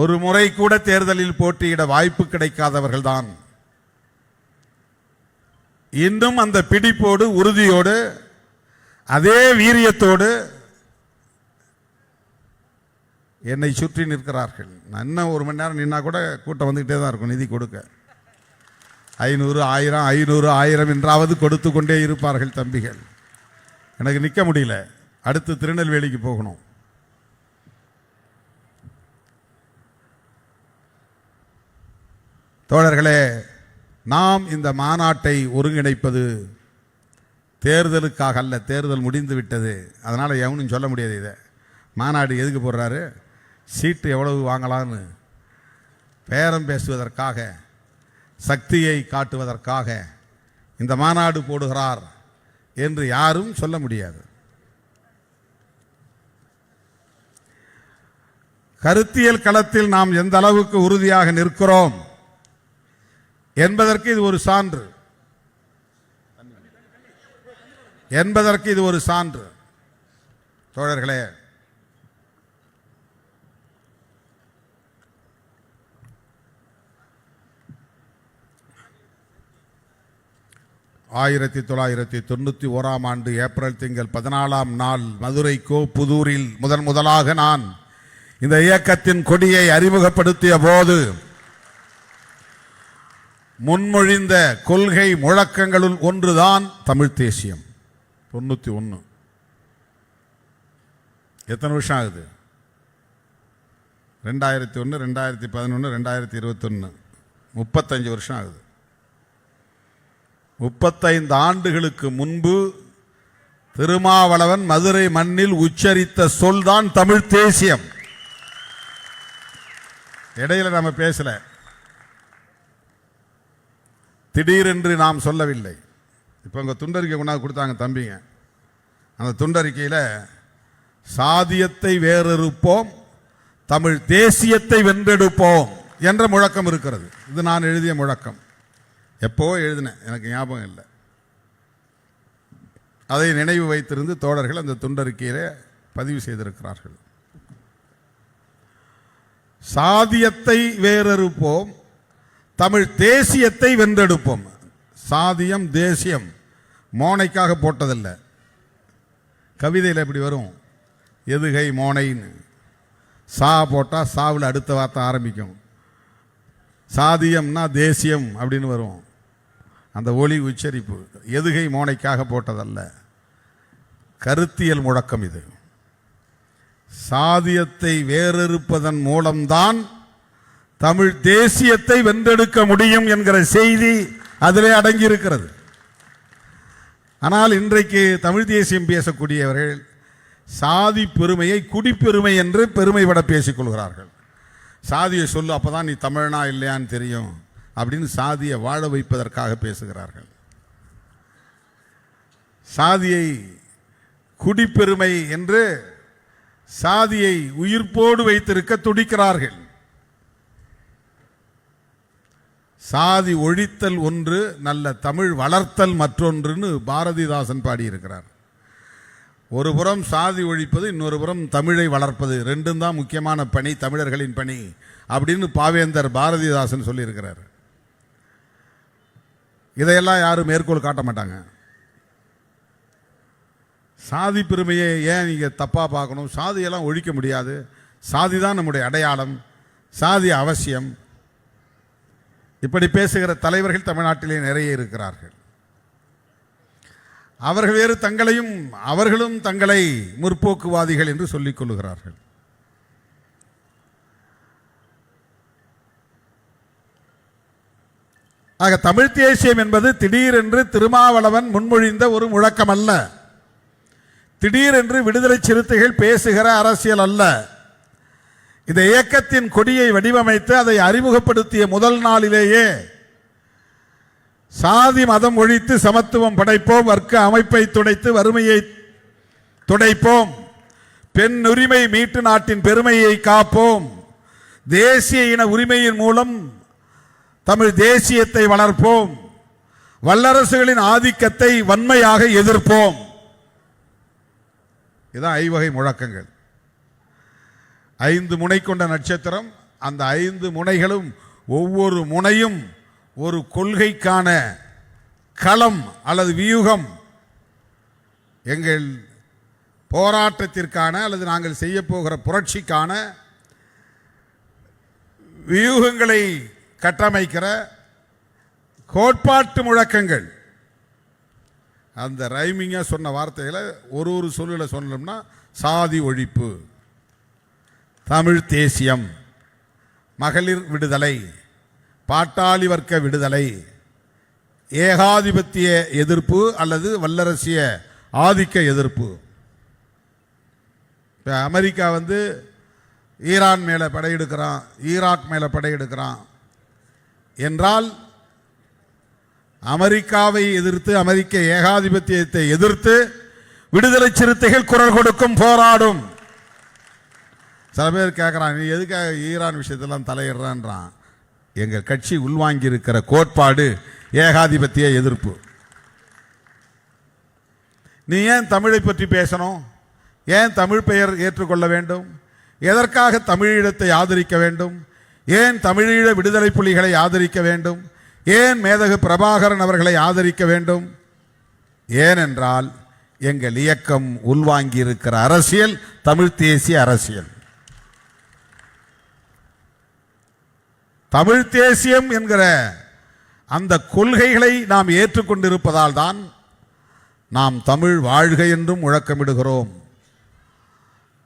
ஒரு முறை கூட தேர்தலில் போட்டியிட வாய்ப்பு கிடைக்காதவர்கள் தான் இன்னும் அந்த பிடிப்போடு, உறுதியோடு, அதே வீரியத்தோடு என்னை சுற்றி நிற்கிறார்கள். நான் இன்னும் 1 மணி நேரம் நின்னா கூட கூட்டம் வந்துகிட்டே தான் இருக்கும். நிதி கொடுக்க 500, 1000, 500, 1000 என்றாவது கொடுத்து கொண்டே இருப்பார்கள் தம்பிகள். எனக்கு நிற்க முடியல. அடுத்து திருநெல்வேலிக்கு போகணும். தோழர்களே, நாம் இந்த மாநாட்டை ஒருங்கிணைப்பது தேர்தலுக்காக அல்ல. தேர்தல் முடிந்து விட்டது. அதனால் எவனும் சொல்ல முடியாது. இதை மாநாடு எதுக்கு போடுறாரு, சீட்டு எவ்வளவு வாங்கலான்னு பேரம் பேசுவதற்காக, சக்தியை காட்டுவதற்காக இந்த மாநாடு போடுகிறார் என்று யாரும் சொல்ல முடியாது. கருத்தியல் களத்தில் நாம் எந்த அளவுக்கு உறுதியாக நிற்கிறோம் என்பதற்கு இது ஒரு சான்று. தோழர்களே, ஆயிரத்தி 1991 ஆண்டு ஏப்ரல் திங்கள் 14ஆம் நாள் மதுரை புதூரில் முதலாக நான் இந்த இயக்கத்தின் கொடியை அறிமுகப்படுத்திய போது முன்மொழிந்த கொள்கை முழக்கங்களுள் ஒன்றுதான் தமிழ் தேசியம். 91. எத்தனை வருஷம் ஆகுது? 2001, 2011, 2021, 35 வருஷம் ஆகுது. 35 ஆண்டுகளுக்கு முன்பு திருமாவளவன் மதுரை மண்ணில் உச்சரித்த சொல் தான் தமிழ் தேசியம். இடையில நம்ம பேசல, திடீரென்று நாம் சொல்லவில்லை. இப்போ உங்க துண்டறிக்கை கொண்டாந்து கொடுத்தாங்க தம்பிங்க. அந்த துண்டறிக்கையில் சாதியத்தை வேறறுப்போம், தமிழ் தேசியத்தை வென்றெடுப்போம் என்ற முழக்கம் இருக்கிறது. இது நான் எழுதிய முழக்கம். எப்போ எழுதினேன், எனக்கு ஞாபகம் இல்லை. அதை நினைவு வைத்திருந்து தோழர்கள் அந்த துண்டறிக்கையிலே பதிவு செய்திருக்கிறார்கள். சாதியத்தை வேறறுப்போம், தமிழ் தேசியத்தை வென்றெடுப்போம். சாதியம் தேசியம் மோனைக்காக போட்டதில்ல. கவிதையில் எப்படி வரும், எதுகை மோனைன்னு சா போட்டால் சாவில் அடுத்த வார்த்தை ஆரம்பிக்கும். சாதியம்னா தேசியம் அப்படின்னு வரும். அந்த ஒலி உச்சரிப்பு எதுகை மோனைக்காக போட்டதல்ல, கருத்தியல் முழக்கம் இது. சாதியத்தை வேறறுப்பதன் மூலம்தான் தமிழ் தேசியத்தை வென்றெடுக்க முடியும் என்கிற செய்தி அதிலே அடங்கி இருக்கிறது. ஆனால் இன்றைக்கு தமிழ் தேசியம் பேசக்கூடியவர்கள் சாதி பெருமையை குடிப்பெருமை என்று பெருமைப்பட பேசிக்கொள்கிறார்கள். சாதியை சொல்லு, அப்பதான் நீ தமிழனா இல்லையான்னு தெரியும் அப்படின்னு சாதியை வாழ வைப்பதற்காக பேசுகிறார்கள். சாதியை குடிப்பெருமை என்று சாதியை உயிர்ப்போடு வைத்திருக்க துடிக்கிறார்கள். சாதி ஒழித்தல் ஒன்று, நல்ல தமிழ் வளர்த்தல் மற்றொன்றுன்னு பாரதிதாசன் பாடியிருக்கிறார். ஒரு புறம் சாதி ஒழிப்பது, இன்னொரு புறம் தமிழை வளர்ப்பது, ரெண்டும் தான் முக்கியமான பணி, தமிழர்களின் பணி அப்படின்னு பாவேந்தர் பாரதிதாசன் சொல்லியிருக்கிறார். இதையெல்லாம் யாரும் மேற்கோள் காட்ட மாட்டாங்க. சாதி பெருமையை ஏன் நீங்கள் தப்பாக பார்க்கணும்? சாதியெல்லாம் ஒழிக்க முடியாது. சாதி தான் நம்முடைய அடையாளம், சாதி அவசியம். இப்படி பேசுகிற தலைவர்கள் தமிழ்நாட்டிலே நிறைய இருக்கிறார்கள். அவர்கள் வேறு அவர்களும் தங்களை முற்போக்குவாதிகள் என்று சொல்லிக் கொள்ளுகிறார்கள். ஆக தமிழ் தேசியம் என்பது திடீரென்று திருமாவளவன் முன்மொழிந்த ஒரு முழக்கம் அல்ல. திடீரென்று விடுதலை சிறுத்தைகள் பேசுகிற அரசியல் அல்ல. இந்த இயக்கத்தின் கொடியை வடிவமைத்து அதை அறிமுகப்படுத்திய முதல் நாளிலேயே சாதி மதம் ஒழித்து சமத்துவம் படைப்போம், வர்க்க அமைப்பை துடைத்து வறுமையை துடைப்போம், பெண் உரிமை மீட்டு நாட்டின் பெருமையை காப்போம், தேசிய இன உரிமையின் மூலம் தமிழ் தேசியத்தை வளர்ப்போம், வல்லரசுகளின் ஆதிக்கத்தை வன்மையாக எதிர்ப்போம். இதுதான் ஐவகை முழக்கங்கள். 5 முனை கொண்ட நட்சத்திரம். அந்த 5 முனைகளும் ஒவ்வொரு முனையும் ஒரு கொள்கைக்கான களம் அல்லது வியூகம். எங்கள் போராட்டத்திற்கான அல்லது நாங்கள் செய்ய போகிற புரட்சிக்கான வியூகங்களை கட்டமைக்கிற கோட்பாட்டு முழக்கங்கள். அந்த ரைமிங்காக சொன்ன வார்த்தைகளை ஒரு சொல்லில் சொன்னோம்னா சாதி ஒழிப்பு, தமிழ் தேசியம், மகளிர் விடுதலை, பாட்டாளி வர்க்க விடுதலை, ஏகாதிபத்திய எதிர்ப்பு அல்லது வல்லரசிய ஆதிக்க எதிர்ப்பு. இப்போ அமெரிக்கா ஈரான் மேலே படையெடுக்கிறான், ஈராக் மேலே படையெடுக்கிறான் என்றால் அமெரிக்காவை எதிர்த்து, அமெரிக்க ஏகாதிபத்தியத்தை எதிர்த்து விடுதலை சிறுத்தைகள் குரல் கொடுக்கும், போராடும். சில பேர் கேட்குறான், நீ எதுக்காக ஈரான் விஷயத்தெல்லாம் தலையிடுறான்றான். எங்கள் கட்சி உள்வாங்கி இருக்கிற கோட்பாடு ஏகாதிபத்திய எதிர்ப்பு. நீ ஏன் தமிழை பற்றி பேசணும்? ஏன் தமிழ் பெயர் ஏற்றுக்கொள்ள வேண்டும்? எதற்காக தமிழீழத்தை ஆதரிக்க வேண்டும்? ஏன் தமிழீழ விடுதலை புலிகளை ஆதரிக்க வேண்டும்? ஏன் மேதகு பிரபாகரன் அவர்களை ஆதரிக்க வேண்டும்? ஏனென்றால் எங்கள் இயக்கம் உள்வாங்கி இருக்கிற அரசியல் தமிழ் தேசிய அரசியல். தமிழ் தேசியம் என்கிற அந்த கொள்கைகளை நாம் ஏற்றுக்கொண்டிருப்பதால் தான் நாம் தமிழ் வாழ்க என்றும் முழக்கமிடுகிறோம்,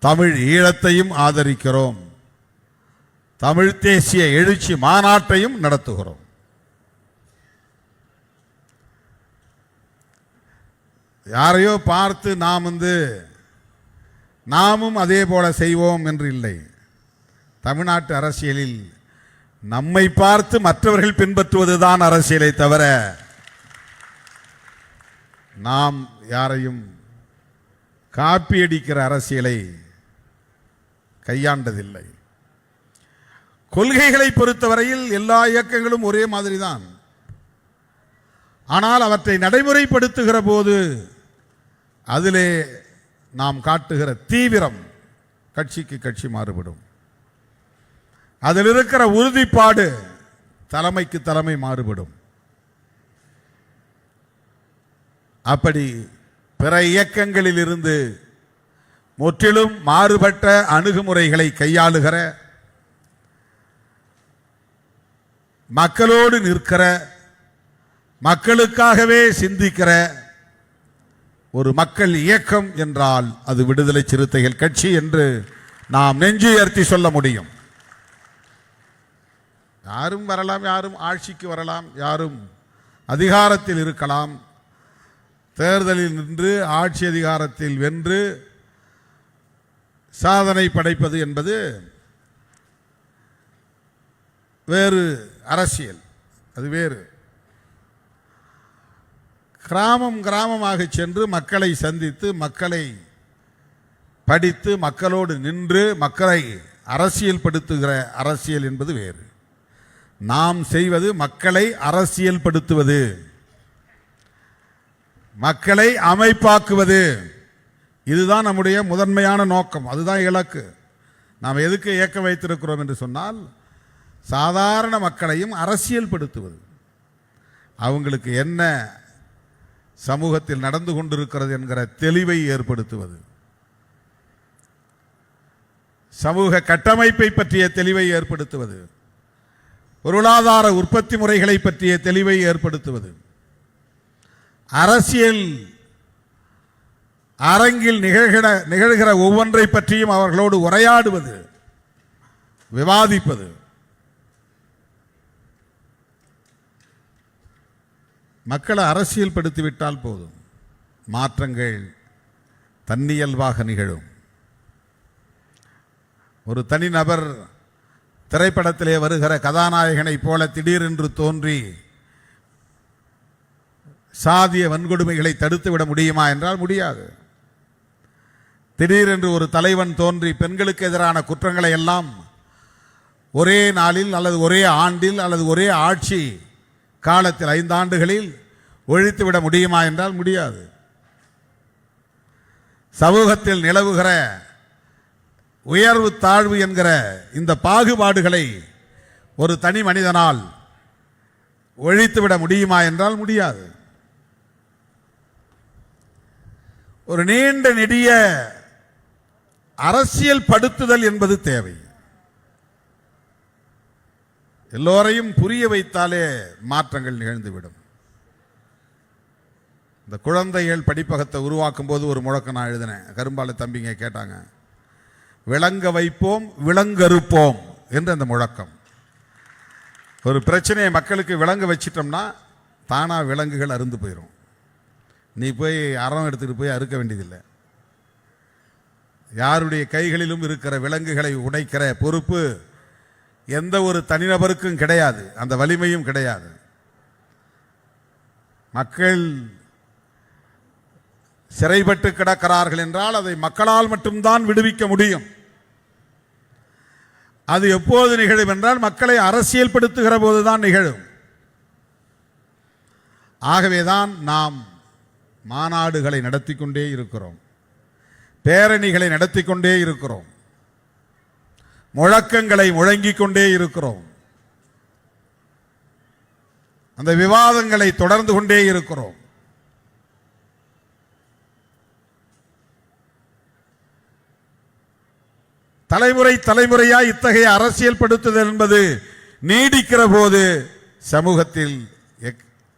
தமிழ் ஈழத்தையும் ஆதரிக்கிறோம், தமிழ் தேசிய எழுச்சி மாநாட்டையும் நடத்துகிறோம். யாரையோ பார்த்து நாமும் அதே போல செய்வோம் என்று இல்லை. தமிழ்நாட்டு அரசியலில் நம்மை பார்த்து மற்றவர்கள் பின்பற்றுவதுதான் அரசியலை தவிர நாம் யாரையும் காப்பியடிக்கிற அரசியலை கையாண்டதில்லை. கொள்கைகளை பொறுத்தவரையில் எல்லா இயக்கங்களும் ஒரே மாதிரி தான். ஆனால் அவற்றை நடைமுறைப்படுத்துகிற போது அதிலே நாம் காட்டுகிற தீவிரம் கட்சிக்கு கட்சி மாறுபடும். அதில் இருக்கிற உறுதிப்பாடு தலைமைக்கு தலைமை மாறுபடும். அப்படி பிற இயக்கங்களில் இருந்து முற்றிலும் மாறுபட்ட அணுகுமுறைகளை கையாளுகிற, மக்களோடு நிற்கிற, மக்களுக்காகவே சிந்திக்கிற ஒரு மக்கள் இயக்கம் என்றால் அது விடுதலை சிறுத்தைகள் கட்சி என்று நாம் நெஞ்சுயர்த்தி சொல்ல முடியும். யாரும் வரலாம், யாரும் ஆட்சிக்கு வரலாம், யாரும் அதிகாரத்தில் இருக்கலாம். தேர்தலில் நின்று ஆட்சி அதிகாரத்தில் வென்று சாதனை படைப்பது என்பது வேறு அரசியல், அது வேறு. கிராமம் கிராமமாக சென்று மக்களை சந்தித்து, மக்களை படித்து, மக்களோடு நின்று மக்களை அரசியல் படுத்துகிற அரசியல் என்பது வேறு. நாம் செய்வது மக்களை அரசியல் படுத்துவது, மக்களை அமைப்பாக்குவது. இதுதான் நம்முடைய முதன்மையான நோக்கம், அதுதான் இலக்கு. நாம் எதுக்கு இயக்கம் வைத்திருக்கிறோம் என்று சொன்னால், சாதாரண மக்களையும் அரசியல் படுத்துவது. அவங்களுக்கு என்ன சமூகத்தில் நடந்து கொண்டிருக்கிறது என்கிற தெளிவை ஏற்படுத்துவது, சமூக கட்டமைப்பை பற்றிய தெளிவை ஏற்படுத்துவது, பொருளாதார உற்பத்தி முறைகளை பற்றிய தெளிவை ஏற்படுத்துவது, அரசியல் அரங்கில் நிகழ்கிற ஒவ்வொன்றை பற்றியும் அவர்களோடு உரையாடுவது, விவாதிப்பது. மக்களை அரசியல் படுத்திவிட்டால் போதும், மாற்றங்கள் தன்னியல்பாக நிகழும். ஒரு தனிநபர் திரைப்படத்திலே வருகிற கதாநாயகனை போல திடீரென்று தோன்றி சாதிய வன்கொடுமைகளை தடுத்துவிட முடியுமா என்றால் முடியாது. திடீரென்று ஒரு தலைவன் தோன்றி பெண்களுக்கு எதிரான குற்றங்களை எல்லாம் ஒரே நாளில் அல்லது ஒரே ஆண்டில் அல்லது ஒரே ஆட்சி காலத்தில் 5 ஆண்டுகளில் ஒழித்துவிட முடியுமா என்றால் முடியாது. சமூகத்தில் நிலவுகிற உயர்வு தாழ்வு என்கிற இந்த பாகுபாடுகளை ஒரு தனி மனிதனால் ஒழித்துவிட முடியுமா என்றால் முடியாது. ஒரு நீண்ட நெடிய அரசியல் படுத்துதல் என்பது தேவை. எல்லோரையும் புரிய வைத்தாலே மாற்றங்கள் நிகழ்ந்துவிடும். இந்த குழந்தைகள் படிப்பகத்தை உருவாக்கும் போது ஒரு முழக்கம் நான் எழுதினேன். கரும்பாலை தம்பிங்க கேட்டாங்க, விளங்க வைப்போம் விளங்கறுப்போம் என்று அந்த முழக்கம். ஒரு பிரச்சனையை மக்களுக்கு விளங்க வச்சிட்டோம்னா தானா விலங்குகள் அருந்து போயிடும். நீ போய் அறம் எடுத்துட்டு போய் அறுக்க வேண்டியதில்லை. யாருடைய கைகளிலும் இருக்கிற விலங்குகளை உடைக்கிற பொறுப்பு எந்த ஒரு தனிநபருக்கும் கிடையாது, அந்த வலிமையும் கிடையாது. மக்கள் சிறைப்பட்டு கிடக்கிறார்கள் என்றால் அதை மக்களால் மட்டும்தான் விடுவிக்க முடியும். அது எப்போது நிகழும் என்றால் மக்களை அரசியல் படுத்துகிற போதுதான் நிகழும். ஆகவேதான் நாம் மாநாடுகளை நடத்தி கொண்டே இருக்கிறோம், பேரணிகளை நடத்தி கொண்டே இருக்கிறோம், முழக்கங்களை முழங்கிக் கொண்டே இருக்கிறோம், அந்த விவாதங்களை தொடர்ந்து கொண்டே இருக்கிறோம். தலைமுறையாய் இத்தகைய அரசியல் படுத்துதல் என்பது நீடிக்கிற போது சமூகத்தில்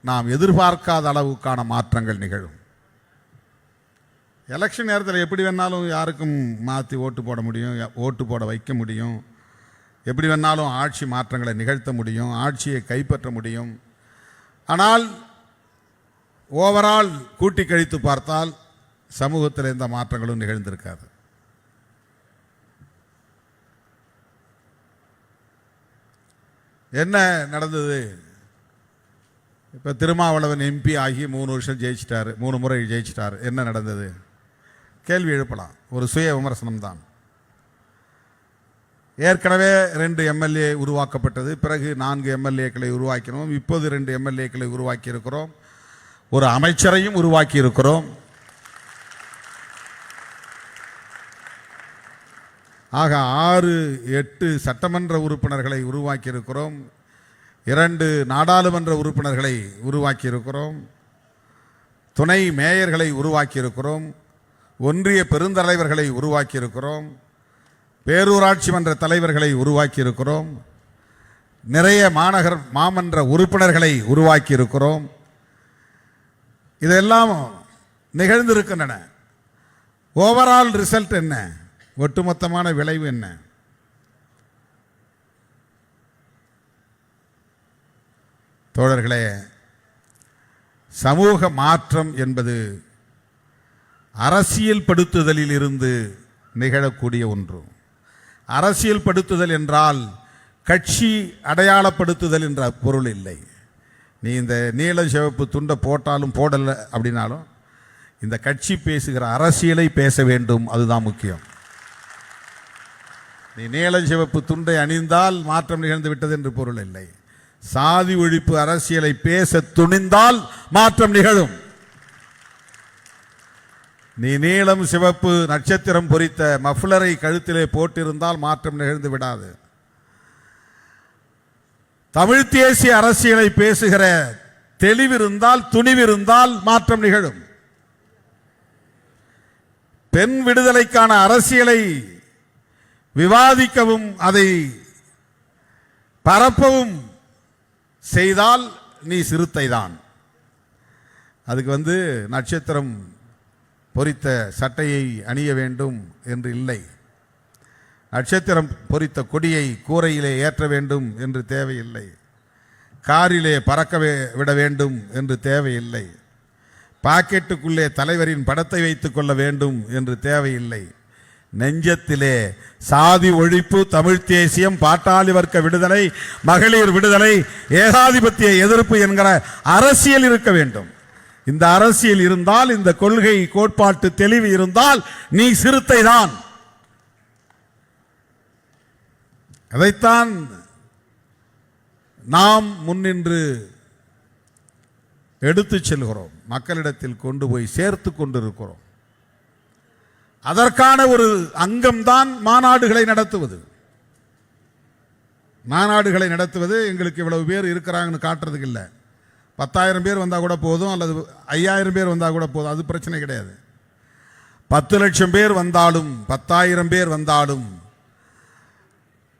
நாம் எதிர்பார்க்காத அளவுக்கான மாற்றங்கள் நிகழும். எலெக்ஷன் நேரத்தில் எப்படி வேணாலும் யாருக்கும் மாற்றி ஓட்டு போட முடியும், ஓட்டு போட வைக்க முடியும், எப்படி வேணாலும் ஆட்சி மாற்றங்களை நிகழ்த்த முடியும், ஆட்சியை கைப்பற்ற முடியும். ஆனால் ஓவரால் கூட்டி கழித்து பார்த்தால் சமூகத்தில் எந்த மாற்றங்களும் நிகழ்ந்திருக்காது. என்ன நடந்தது? இப்போ திருமாவளவன் எம்பி ஆகி 3 வருஷம் ஜெயிச்சிட்டாரு, 3 முறை ஜெயிச்சிட்டார். என்ன நடந்தது? கேள்வி எழுப்பலாம். ஒரு சுய விமர்சனம் தான். ஏற்கனவே 2 எம்எல்ஏ உருவாக்கப்பட்டது, பிறகு 4 எம்எல்ஏக்களை உருவாக்கினோம், இப்போது 2 எம்எல்ஏக்களை உருவாக்கி இருக்கிறோம், ஒரு அமைச்சரையும் உருவாக்கி இருக்கிறோம். ஆக 6-8 சட்டமன்ற உறுப்பினர்களை உருவாக்கி இருக்கிறோம், 2 நாடாளுமன்ற உறுப்பினர்களை உருவாக்கி இருக்கிறோம், துணை மேயர்களை உருவாக்கி இருக்கிறோம், ஒன்றிய பெருந்தலைவர்களை உருவாக்கி இருக்கிறோம், பேரூராட்சி மன்ற தலைவர்களை உருவாக்கி இருக்கிறோம், நிறைய மாமன்ற உறுப்பினர்களை உருவாக்கி இருக்கிறோம். இதெல்லாம் நிகழ்ந்திருக்கின்றன. ஓவரால் ரிசல்ட் என்ன? ஒட்டுமொத்தமான விளைவு என்ன? தோழர்களே, சமூக மாற்றம் என்பது அரசியல் படுத்துதலில் இருந்து நிகழக்கூடிய ஒன்று. அரசியல் படுத்துதல் என்றால் கட்சி அடையாளப்படுத்துதல் என்ற பொருள் இல்லை. நீ இந்த நீல சிவப்பு துண்டை போட்டாலும் போடலை அப்படின்னாலும் இந்த கட்சி பேசுகிற அரசியலை பேச வேண்டும், அதுதான் முக்கியம். நீ நீல சிவப்பு துண்டை அணிந்தால் மாற்றம் நிகழ்ந்து விட்டது என்று பொருள் இல்லை. சாதி ஒழிப்பு அரசியலை பேச துணிந்தால் மாற்றம் நிகழும். நீ நீலம் சிவப்பு நட்சத்திரம் பொறித்த மஃப்ளரை கழுத்திலே போட்டிருந்தால் மாற்றம் நிகழ்ந்து விடாது. தமிழ் தேசிய அரசியலை பேசுகிற தெளிவிருந்தால், துணிவிருந்தால் மாற்றம் நிகழும். பெண் விடுதலைக்கான அரசியலை விவாதிக்கவும் அதை பரப்பவும் செய்தால் நீ சிறுத்தைதான். அதுக்கு நட்சத்திரம் பொறித்த சட்டையை அணிய வேண்டும் என்று இல்லை, நட்சத்திரம் பொறித்த கொடியை கூரையிலே ஏற்ற வேண்டும் என்று தேவையில்லை, காரிலே பறக்க விட வேண்டும் என்று தேவையில்லை, பாக்கெட்டுக்குள்ளே தலைவரின் படத்தை வைத்துக் கொள்ள வேண்டும் என்று தேவையில்லை. நெஞ்சத்திலே சாதி ஒழிப்பு, தமிழ் தேசியம், பாட்டாளி வர்க்க விடுதலை, மகளிர் விடுதலை, ஏகாதிபத்திய எதிர்ப்பு என்கிற அரசியல் இருக்க வேண்டும். இந்த அரசியல் இருந்தால், இந்த கொள்கை கோட்பாட்டு தெளிவு இருந்தால் நீ சிறுத்தை தான். அதைத்தான் நாம் முன்னின்று எடுத்துச் செல்கிறோம், மக்களிடத்தில் கொண்டு போய் சேர்த்து கொண்டிருக்கிறோம். அதற்கான ஒரு அங்கம்தான் மாநாடுகளை நடத்துவது. மாநாடுகளை நடத்துவது எங்களுக்கு இவ்வளவு பேர் இருக்கிறாங்கன்னு காட்டுறதுக்கு இல்லை. 10,000 பேர் வந்தால் கூட போதும், அல்லது 5,000 பேர் வந்தால் கூட போதும், அது பிரச்சனை கிடையாது. 10 லட்சம் பேர் வந்தாலும் 10,000 பேர் வந்தாலும்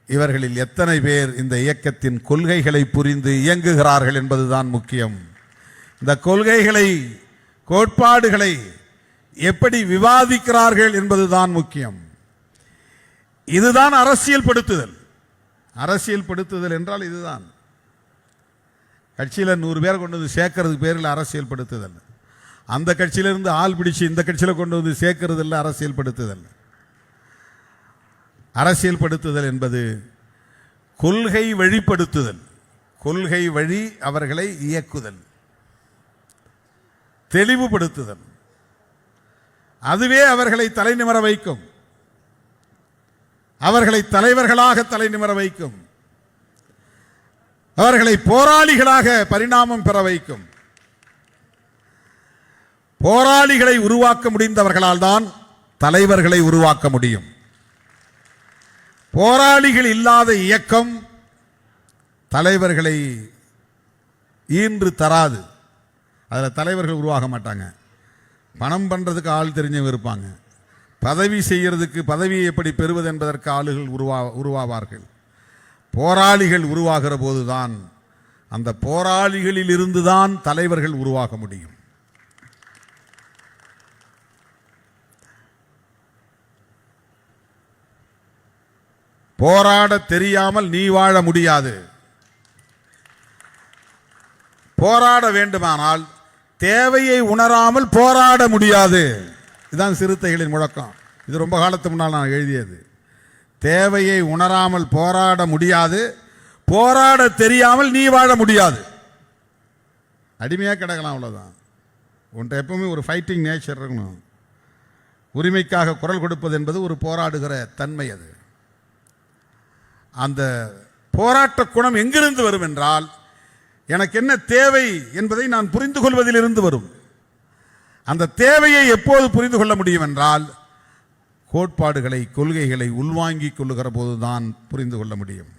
இவர்களில் எத்தனை பேர் இந்த இயக்கத்தின் கொள்கைகளை புரிந்து இயங்குகிறார்கள் என்பதுதான் முக்கியம். இந்த கொள்கைகளை, கோட்பாடுகளை எப்படி விவாதிக்கிறார்கள் என்பதுதான் முக்கியம். இதுதான் அரசியல் படுத்துதல். அரசியல் படுத்துதல் என்றால் இதுதான். கட்சியில் 100 பேரை கொண்டு வந்து சேர்க்கறதுக்கு பேரில் அரசியல் படுத்துதல். அந்த கட்சியிலிருந்து ஆள் பிடிச்சு இந்த கட்சியில் கொண்டு வந்து சேர்க்கறது இல்லை அரசியல் படுத்துதல். அரசியல் படுத்துதல் என்பது கொள்கை வழிப்படுத்துதல், கொள்கை வழி அவர்களை இயக்குதல், தெளிவுபடுத்துதல். அதுவே அவர்களை தலைநிமிர வைக்கும், அவர்களை தலைவர்களாக தலைநிமிர வைக்கும், அவர்களை போராளிகளாக பரிணாமம் பெற வைக்கும். போராளிகளை உருவாக்க முடிந்தவர்களால் தான் தலைவர்களை உருவாக்க முடியும். போராளிகள் இல்லாத இயக்கம் தலைவர்களை ஈன்று தராது. அதில் தலைவர்கள் உருவாக மாட்டாங்க. பணம் பண்ணுறதுக்கு ஆள் தெரிஞ்சவங்க இருப்பாங்க, பதவி செய்யறதுக்கு, பதவியை எப்படி பெறுவது என்பதற்கு ஆளுகள் உருவாவார்கள். போராளிகள் உருவாகிற போதுதான், அந்த போராளிகளில் இருந்துதான் தலைவர்கள் உருவாக முடியும். போராட தெரியாமல் நீ வாழ முடியாது. போராட வேண்டுமானால் தேவையை உணராமல் போராட முடியாது. இதுதான் சிறுத்தைகளின் முழக்கம். இது ரொம்ப காலத்துக்கு முன்னால் நான் எழுதியது. தேவையை உணராமல் போராட முடியாது, போராட தெரியாமல் நீ வாழ முடியாது. அடிமையாக கிடக்கலாம், அவ்வளோதான். உன்ட்ட எப்பவுமே ஒரு ஃபைட்டிங் நேச்சர் இருக்கணும். உரிமைக்காக குரல் கொடுப்பது என்பது ஒரு போராடுகிற தன்மை. அது அந்த போராட்ட குணம் எங்கிருந்து வரும் என்றால், எனக்கு என்ன தேவை என்பதை நான் புரிந்து கொள்வதிலிருந்து வரும். அந்த தேவையை எப்போது புரிந்து கொள்ள முடியும் என்றால், கோட்பாடுகளை, கொள்கைகளை உள்வாங்கிக் கொள்ளுகிற போதுதான் புரிந்து கொள்ள முடியும்.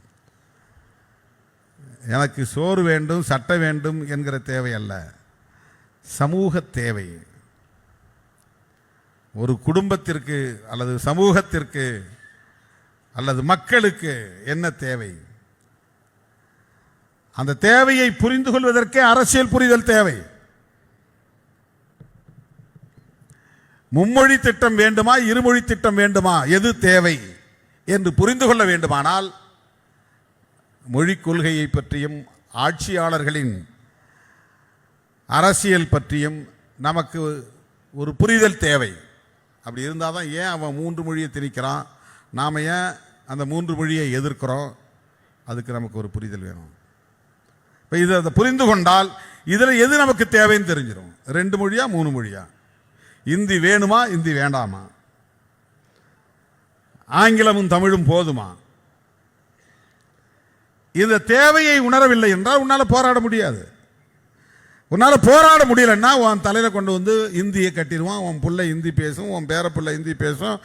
எனக்கு சோறு வேண்டும், சட்டை வேண்டும் என்கிற தேவை அல்ல, சமூக தேவை. ஒரு குடும்பத்திற்கு அல்லது சமூகத்திற்கு அல்லது மக்களுக்கு என்ன தேவை, அந்த தேவையை புரிந்து கொள்வதற்கே அரசியல் புரிதல் தேவை. மும்மொழி திட்டம் வேண்டுமா, இருமொழி திட்டம் வேண்டுமா, எது தேவை என்று புரிந்து கொள்ள வேண்டுமானால் மொழிக் கொள்கையை பற்றியும் ஆட்சியாளர்களின் அரசியல் பற்றியும் நமக்கு ஒரு புரிதல் தேவை. அப்படி இருந்தால் தான், ஏன் அவன் 3 மொழியை திணிக்கிறான், நாம் ஏன் அந்த 3 மொழியை எதிர்க்கிறோம், அதுக்கு நமக்கு ஒரு புரிதல் வேணும். இப்போ அதை புரிந்து கொண்டால் இதில் எது நமக்கு தேவைன்னு தெரிஞ்சிடும். 2 மொழியா 3 மொழியா, இந்தி வேணுமா இந்தி வேண்டாமா, ஆங்கிலமும் தமிழும் போதுமா? இந்த தேவையை உணரவில்லை என்றால் உன்னால் போராட முடியாது. உன்னால் போராட முடியலன்னா உன் தலையில் கொண்டு வந்து இந்தியை கட்டிடுவான். உன் பிள்ளை ஹிந்தி பேசும், உன் பேர பிள்ளை ஹிந்தி பேசும்.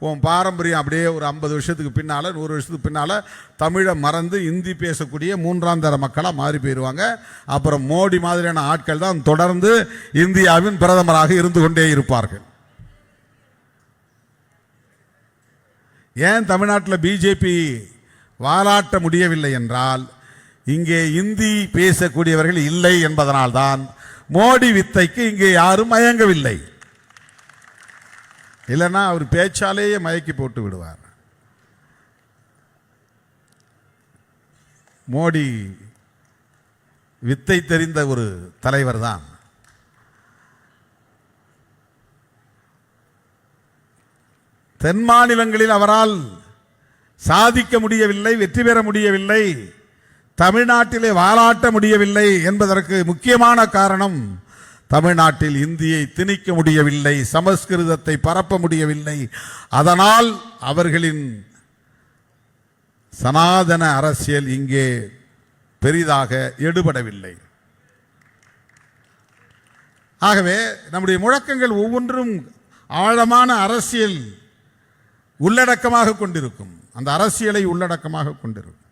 உன் பாரம்பரியம் அப்படியே ஒரு 50 வருஷத்துக்கு பின்னால் 100 வருஷத்துக்கு பின்னால் தமிழை மறந்து இந்தி பேசக்கூடிய 3ஆம் தர மக்களாக மாறி போயிடுவாங்க. அப்புறம் மோடி மாதிரியான ஆட்கள் தான் தொடர்ந்து இந்தியாவின் பிரதமராக இருந்து கொண்டே இருப்பார்கள். ஏன் தமிழ்நாட்டில் பிஜேபி வாலாட்ட முடியவில்லை என்றால் இங்கே இந்தி பேசக்கூடியவர்கள் இல்லை என்பதனால்தான் மோடி வித்தைக்கு இங்கே யாரும் மயங்கவில்லை. இல்லைன்னா அவர் பேச்சாலேயே மயக்கி போட்டு விடுவார். மோடி வித்தை தெரிந்த ஒரு தலைவர் தான். தென் மாநிலங்களில் அவரால் சாதிக்க முடியவில்லை, வெற்றி பெற முடியவில்லை, தமிழ்நாட்டிலே வாலாட்ட முடியவில்லை என்பதற்கு முக்கியமான காரணம் தமிழ்நாட்டில் இந்தியை திணிக்க முடியவில்லை, சமஸ்கிருதத்தை பரப்ப முடியவில்லை. அதனால் அவர்களின் சனாதன அரசியல் இங்கே பெரிதாக எடுபடவில்லை. ஆகவே நம்முடைய முழக்கங்கள் ஒவ்வொன்றும் ஆழமான அரசியல் உள்ளடக்கமாக கொண்டிருக்கும். அந்த அரசியலை உள்ளடக்கமாக கொண்டிருக்கும்.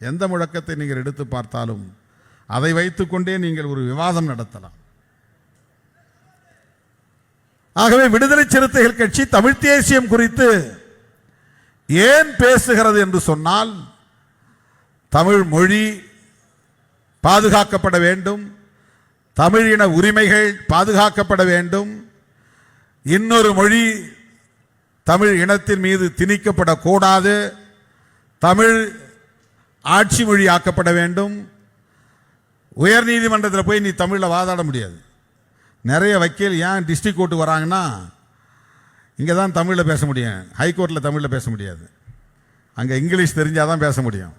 எந்த முழக்கத்தை நீங்கள் எடுத்து பார்த்தாலும் அதை வைத்துக்கொண்டே நீங்கள் ஒரு விவாதம் நடத்தலாம். ஆகவே விடுதலை சிறுத்தைகள் கட்சி தமிழ் தேசியம் குறித்து ஏன் பேசுகிறது என்று சொன்னால், தமிழ் மொழி பாதுகாக்கப்பட வேண்டும், தமிழின உரிமைகள் பாதுகாக்கப்பட வேண்டும், இன்னொரு மொழி தமிழ் இனத்தின் மீது திணிக்கப்படக்கூடாது, தமிழ் ஆட்சி மொழி ஆக்கப்பட வேண்டும். உயர் நீதிமன்றத்தில் போய் நீ தமிழில் வாதாட முடியாது. நிறைய வக்கீல் ஏன் டிஸ்ட்ரிக்ட் கோர்ட்டு வராங்கன்னா இங்கே தான் தமிழில் பேச முடியும், ஹைகோர்ட்டில் தமிழில் பேச முடியாது. அங்கே இங்கிலீஷ் தெரிஞ்சால் தான் பேச முடியும்.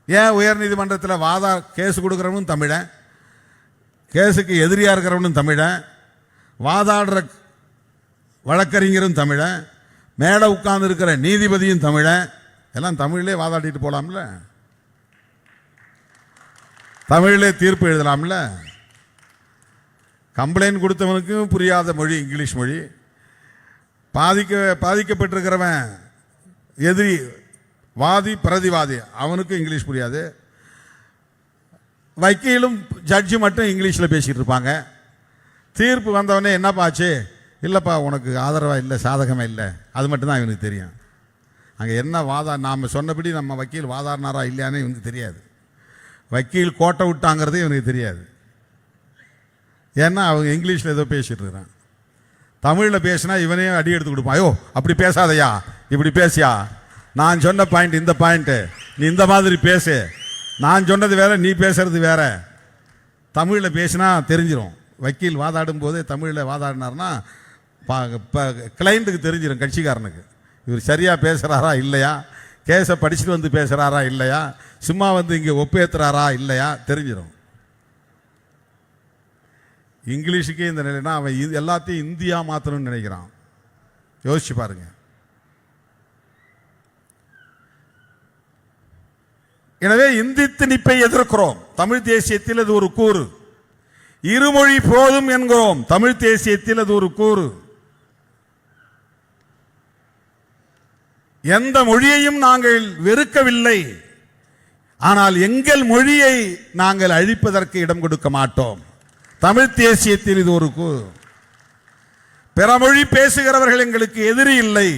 ஏன் உயர் நீதிமன்றத்தில் கேஸ் கொடுக்குறவனும் தமிழன், கேஸுக்கு எதிரியாக இருக்கிறவனும் தமிழன், வாதாடுற வழக்கறிஞரும் தமிழன், மேலே உட்கார்ந்து இருக்கிற நீதிபதியும் தமிழன், எல்லாம் தமிழிலே வாதாடிட்டு போகலாம்ல, தமிழிலே தீர்ப்பு எழுதலாம்ல. கம்ப்ளைண்ட் கொடுத்தவனுக்கும் புரியாத மொழி இங்கிலீஷ் மொழி, பாதிக்கப்பட்டிருக்கிறவன் எதிரி வாதி பிரதிவாதி அவனுக்கும் இங்கிலீஷ் புரியாது, வக்கீலும் ஜட்ஜு மட்டும் இங்கிலீஷில் பேசிகிட்டு இருப்பாங்க. தீர்ப்பு வந்தவொடனே என்னப்பா ஆச்சு, இல்லைப்பா உனக்கு ஆதரவாக இல்லை, சாதகமாக இல்லை, அது மட்டும்தான் இவனுக்கு தெரியும். அங்கே என்ன நாம் சொன்னபடி நம்ம வக்கீல் வாதாடினாரா இல்லையானே இவனுக்கு தெரியாது. வக்கீல் கோட்டை விட்டாங்கிறது இவனுக்கு தெரியாது. ஏன்னா அவங்க இங்கிலீஷில் ஏதோ பேசிட்டு இருக்கிறான். தமிழில் பேசினா இவனே அடி எடுத்து கொடுப்பான். ஐயோ அப்படி பேசாதையா, இப்படி பேசியா, நான் சொன்ன பாயிண்ட் இந்த பாயிண்ட்டு, நீ இந்த மாதிரி பேசு, நான் சொன்னது வேற நீ பேசுறது வேற. தமிழில் பேசினா தெரிஞ்சிடும். வக்கீல் வாதாடும் போதே தமிழில் வாதாடினார்னா கிளைண்ட்டுக்கு தெரிஞ்சிடும், கட்சிக்காரனுக்கு இவர் சரியாக பேசுகிறாரா இல்லையா, கேஸை படிச்சுட்டு வந்து பேசுகிறாரா இல்லையா, சும்மா வந்து இங்கே ஒப்பேற்றுறாரா இல்லையா தெரிஞ்சிடும். இங்கிலீஷுக்கே இந்த நிலைனா அவன் எல்லாத்தையும் இந்தியா மாற்றணும்னு நினைக்கிறான். யோசிச்சு பாருங்க. எனவே இந்தி திணிப்பை எதிர்க்கிறோம். தமிழ் தேசியத்தில் அது ஒரு கூறு. இருமொழி போதும் என்கிறோம். தமிழ் தேசியத்தில் அது ஒரு கூறு. எந்த மொழியையும் நாங்கள் வெறுக்கவில்லை, ஆனால் எங்கள் மொழியை நாங்கள் அழிப்பதற்கு இடம் கொடுக்க மாட்டோம். தமிழ் தேசியத்தில் இது ஒரு கூறு. பிற மொழி பேசுகிறவர்கள் எங்களுக்கு எதிரி இல்லை,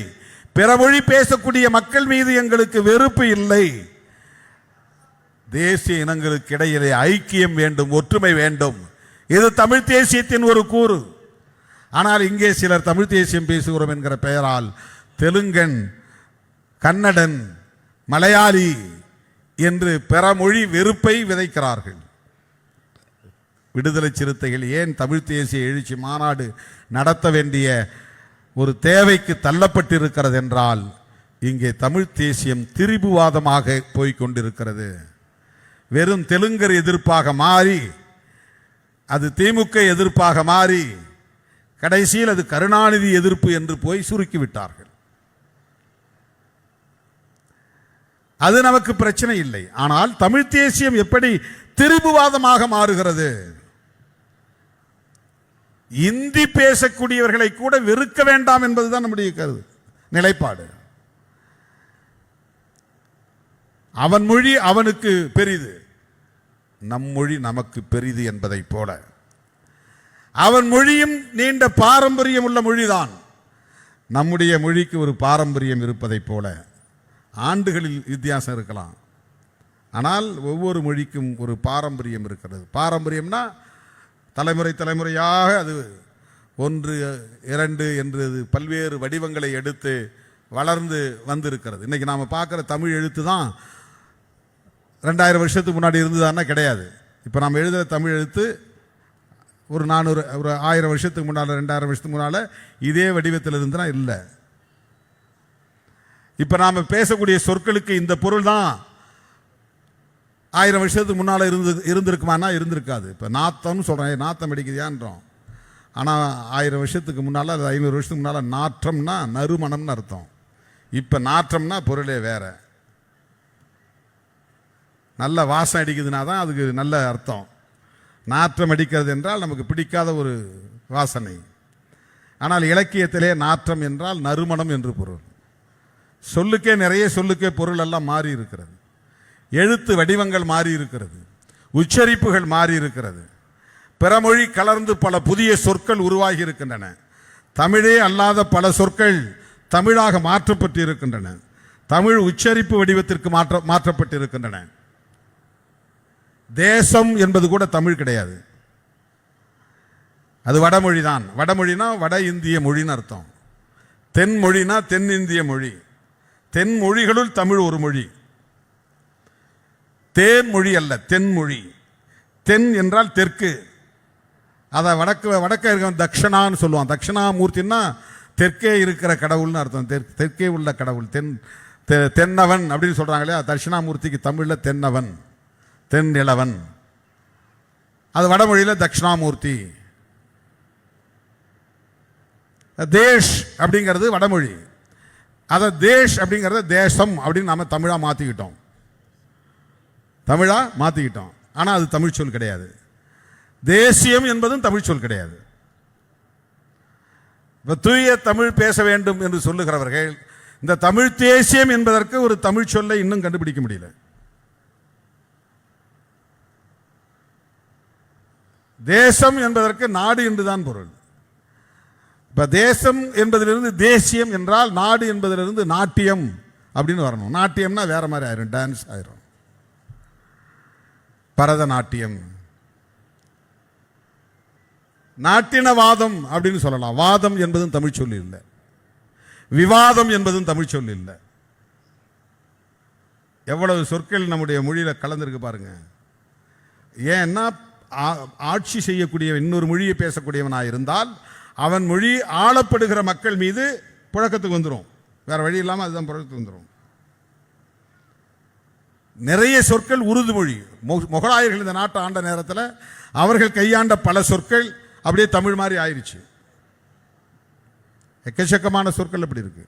பிற மொழி பேசக்கூடிய மக்கள் மீது எங்களுக்கு வெறுப்பு இல்லை. தேசிய இனங்களுக்கு இடையிலே ஐக்கியம் வேண்டும், ஒற்றுமை வேண்டும். இது தமிழ் தேசியத்தின் ஒரு கூறு. ஆனால் இங்கே சிலர் தமிழ் தேசியம் பேசுகிறோம் என்கிற பெயரால் தெலுங்கன், கன்னடன், மலையாளி என்று பிற மொழி வெறுப்பை விதைக்கிறார்கள். விடுதலை சிறுத்தைகள் ஏன் தமிழ் தேசிய எழுச்சி மாநாடு நடத்த வேண்டிய ஒரு தேவைக்கு தள்ளப்பட்டிருக்கிறது என்றால், இங்கே தமிழ் தேசியம் திரிபுவாதமாக போய்கொண்டிருக்கிறது. வெறும் தெலுங்கர் எதிர்ப்பாக மாறி, அது திமுக எதிர்ப்பாக மாறி, கடைசியில் அது கருணாநிதி எதிர்ப்பு என்று போய் சுருக்கிவிட்டார்கள். அது நமக்கு பிரச்சனை இல்லை. ஆனால் தமிழ் தேசியம் எப்படி திரிபுவாதமாக மாறுகிறது. இந்தி பேசக்கூடியவர்களை கூட வெறுக்க வேண்டாம் என்பதுதான் நம்முடைய நிலைப்பாடு. அவன் மொழி அவனுக்கு பெரிது, நம் மொழி நமக்கு பெரிது என்பதை போல அவன் மொழியும் நீண்ட பாரம்பரியம் உள்ள மொழிதான். நம்முடைய மொழிக்கு ஒரு பாரம்பரியம் இருப்பதை போல ஆண்டுகளில் வித்தியாசம் இருக்கலாம், ஆனால் ஒவ்வொரு மொழிக்கும் ஒரு பாரம்பரியம் இருக்கிறது. பாரம்பரியம்னா தலைமுறை தலைமுறையாக அது 1, 2 என்று பல்வேறு வடிவங்களை எடுத்து வளர்ந்து வந்திருக்கிறது. இன்னைக்கு நாம் பார்க்குற தமிழ் எழுத்து தான் 2000 வருஷத்துக்கு முன்னாடி இருந்ததுன்னா கிடையாது. இப்போ நாம் எழுதுகிற தமிழ் எழுத்து ஒரு 400 ஒரு 1000 வருஷத்துக்கு முன்னால் 2000 வருஷத்துக்கு முன்னால் இதே வடிவத்தில் இருந்துன்னா இல்லை. இப்போ நாம் பேசக்கூடிய சொற்களுக்கு இந்த பொருள் தான் 1000 வருஷத்துக்கு முன்னால் இருந்திருக்குமானா இருந்திருக்காது. இப்போ நாத்தம்னு சொல்கிறேன், நாத்தம் அடிக்குதியான்றோம். ஆனால் 1000 வருஷத்துக்கு முன்னால், அது 500 வருஷத்துக்கு முன்னால் நாற்றம்னா நறுமணம்னு அர்த்தம். இப்போ நாற்றம்னா பொருளே வேற. நல்ல வாசம் அடிக்குதுன்னா தான் அதுக்கு நல்ல அர்த்தம். நாற்றம் அடிக்கிறது என்றால் நமக்கு பிடிக்காத ஒரு வாசனை. ஆனால் இலக்கியத்திலே நாற்றம் என்றால் நறுமணம் என்று பொருள். சொல்லுக்கே நிறைய சொல்லுக்கே பொருள் எல்லாம் மாறி இருக்கிறது. எழுத்து வடிவங்கள் மாறி இருக்கிறது, உச்சரிப்புகள் மாறி இருக்கிறது, பிறமொழி கலர்ந்து பல புதிய சொற்கள் உருவாகி இருக்கின்றன. தமிழே அல்லாத பல சொற்கள் தமிழாக மாற்றப்பட்டு இருக்கின்றன. தமிழ் உச்சரிப்பு வடிவத்திற்கு மாற்றப்பட்டு இருக்கின்றன. தேசம் என்பது கூட தமிழ் கிடையாது, அது வடமொழி தான். வடமொழினா வட இந்திய மொழின்னு அர்த்தம். தென்மொழினா தென்னிந்திய மொழி. தென் மொழிகளுள் தமிழ் ஒரு மொழி. தேன்மொழி அல்ல, தென்மொழி. தென் என்றால் தெற்கு. அதை வடக்க இருக்க தக்ஷணான்னு சொல்லுவான். தட்சிணாமூர்த்தின்னா தெற்கே இருக்கிற கடவுள்னு அர்த்தம். தெற்கே உள்ள கடவுள். தென்னவன் அப்படின்னு சொல்றாங்க இல்லையா, தட்சிணாமூர்த்திக்கு தமிழில் தென்னவன், தென் இளவன். அது வடமொழியில் தட்சிணாமூர்த்தி. தேஷ் அப்படிங்கிறது வடமொழி. அதை தேஷ் அப்படிங்கிறத தேசம் அப்படின்னு நாம தமிழா மாத்திக்கிட்டோம். ஆனால் அது தமிழ் சொல் கிடையாது. தேசியம் என்பதும் தமிழ் சொல் கிடையாது. தூய தமிழ் பேச வேண்டும் என்று சொல்லுகிறவர்கள் இந்த தமிழ் தேசியம் என்பதற்கு ஒரு தமிழ் சொல்லை இன்னும் கண்டுபிடிக்க முடியல. தேசம் என்பதற்கு நாடு என்றுதான் பொருள். இப்ப தேசம் என்பதிலிருந்து தேசியம் என்றால் நாடு என்பதிலிருந்து நாட்டியம் அப்படின்னு வரணும். நாட்டியம்னா வேற மாதிரி ஆயிரும், டான்ஸ் ஆயிரும். பரதநாட்டியம், நாட்டினவாதம் அப்படின்னு சொல்லலாம். வாதம் என்பதும் தமிழ் சொல்லி இல்லை, விவாதம் என்பதும் தமிழ் சொல்லி இல்லை. எவ்வளவு சொற்கள் நம்முடைய மொழியில கலந்திருக்கு பாருங்க. ஏன்னா ஆட்சி செய்யக்கூடிய இன்னொரு மொழியை பேசக்கூடியவனாக இருந்தால் அவன் மொழி ஆளப்படுகிற மக்கள் மீது புழக்கத்துக்கு வந்துடும். வேற வழி இல்லாமல் அதுதான் புழக்கத்துக்கு வந்துடும். நிறைய சொற்கள் உருது மொழி. முகலாயர்கள் இந்த நாட்டை ஆண்ட நேரத்தில் அவர்கள் கையாண்ட பல சொற்கள் அப்படியே தமிழ் மாதிரி ஆயிடுச்சு. எக்கச்சக்கமான சொற்கள் அப்படி இருக்கு.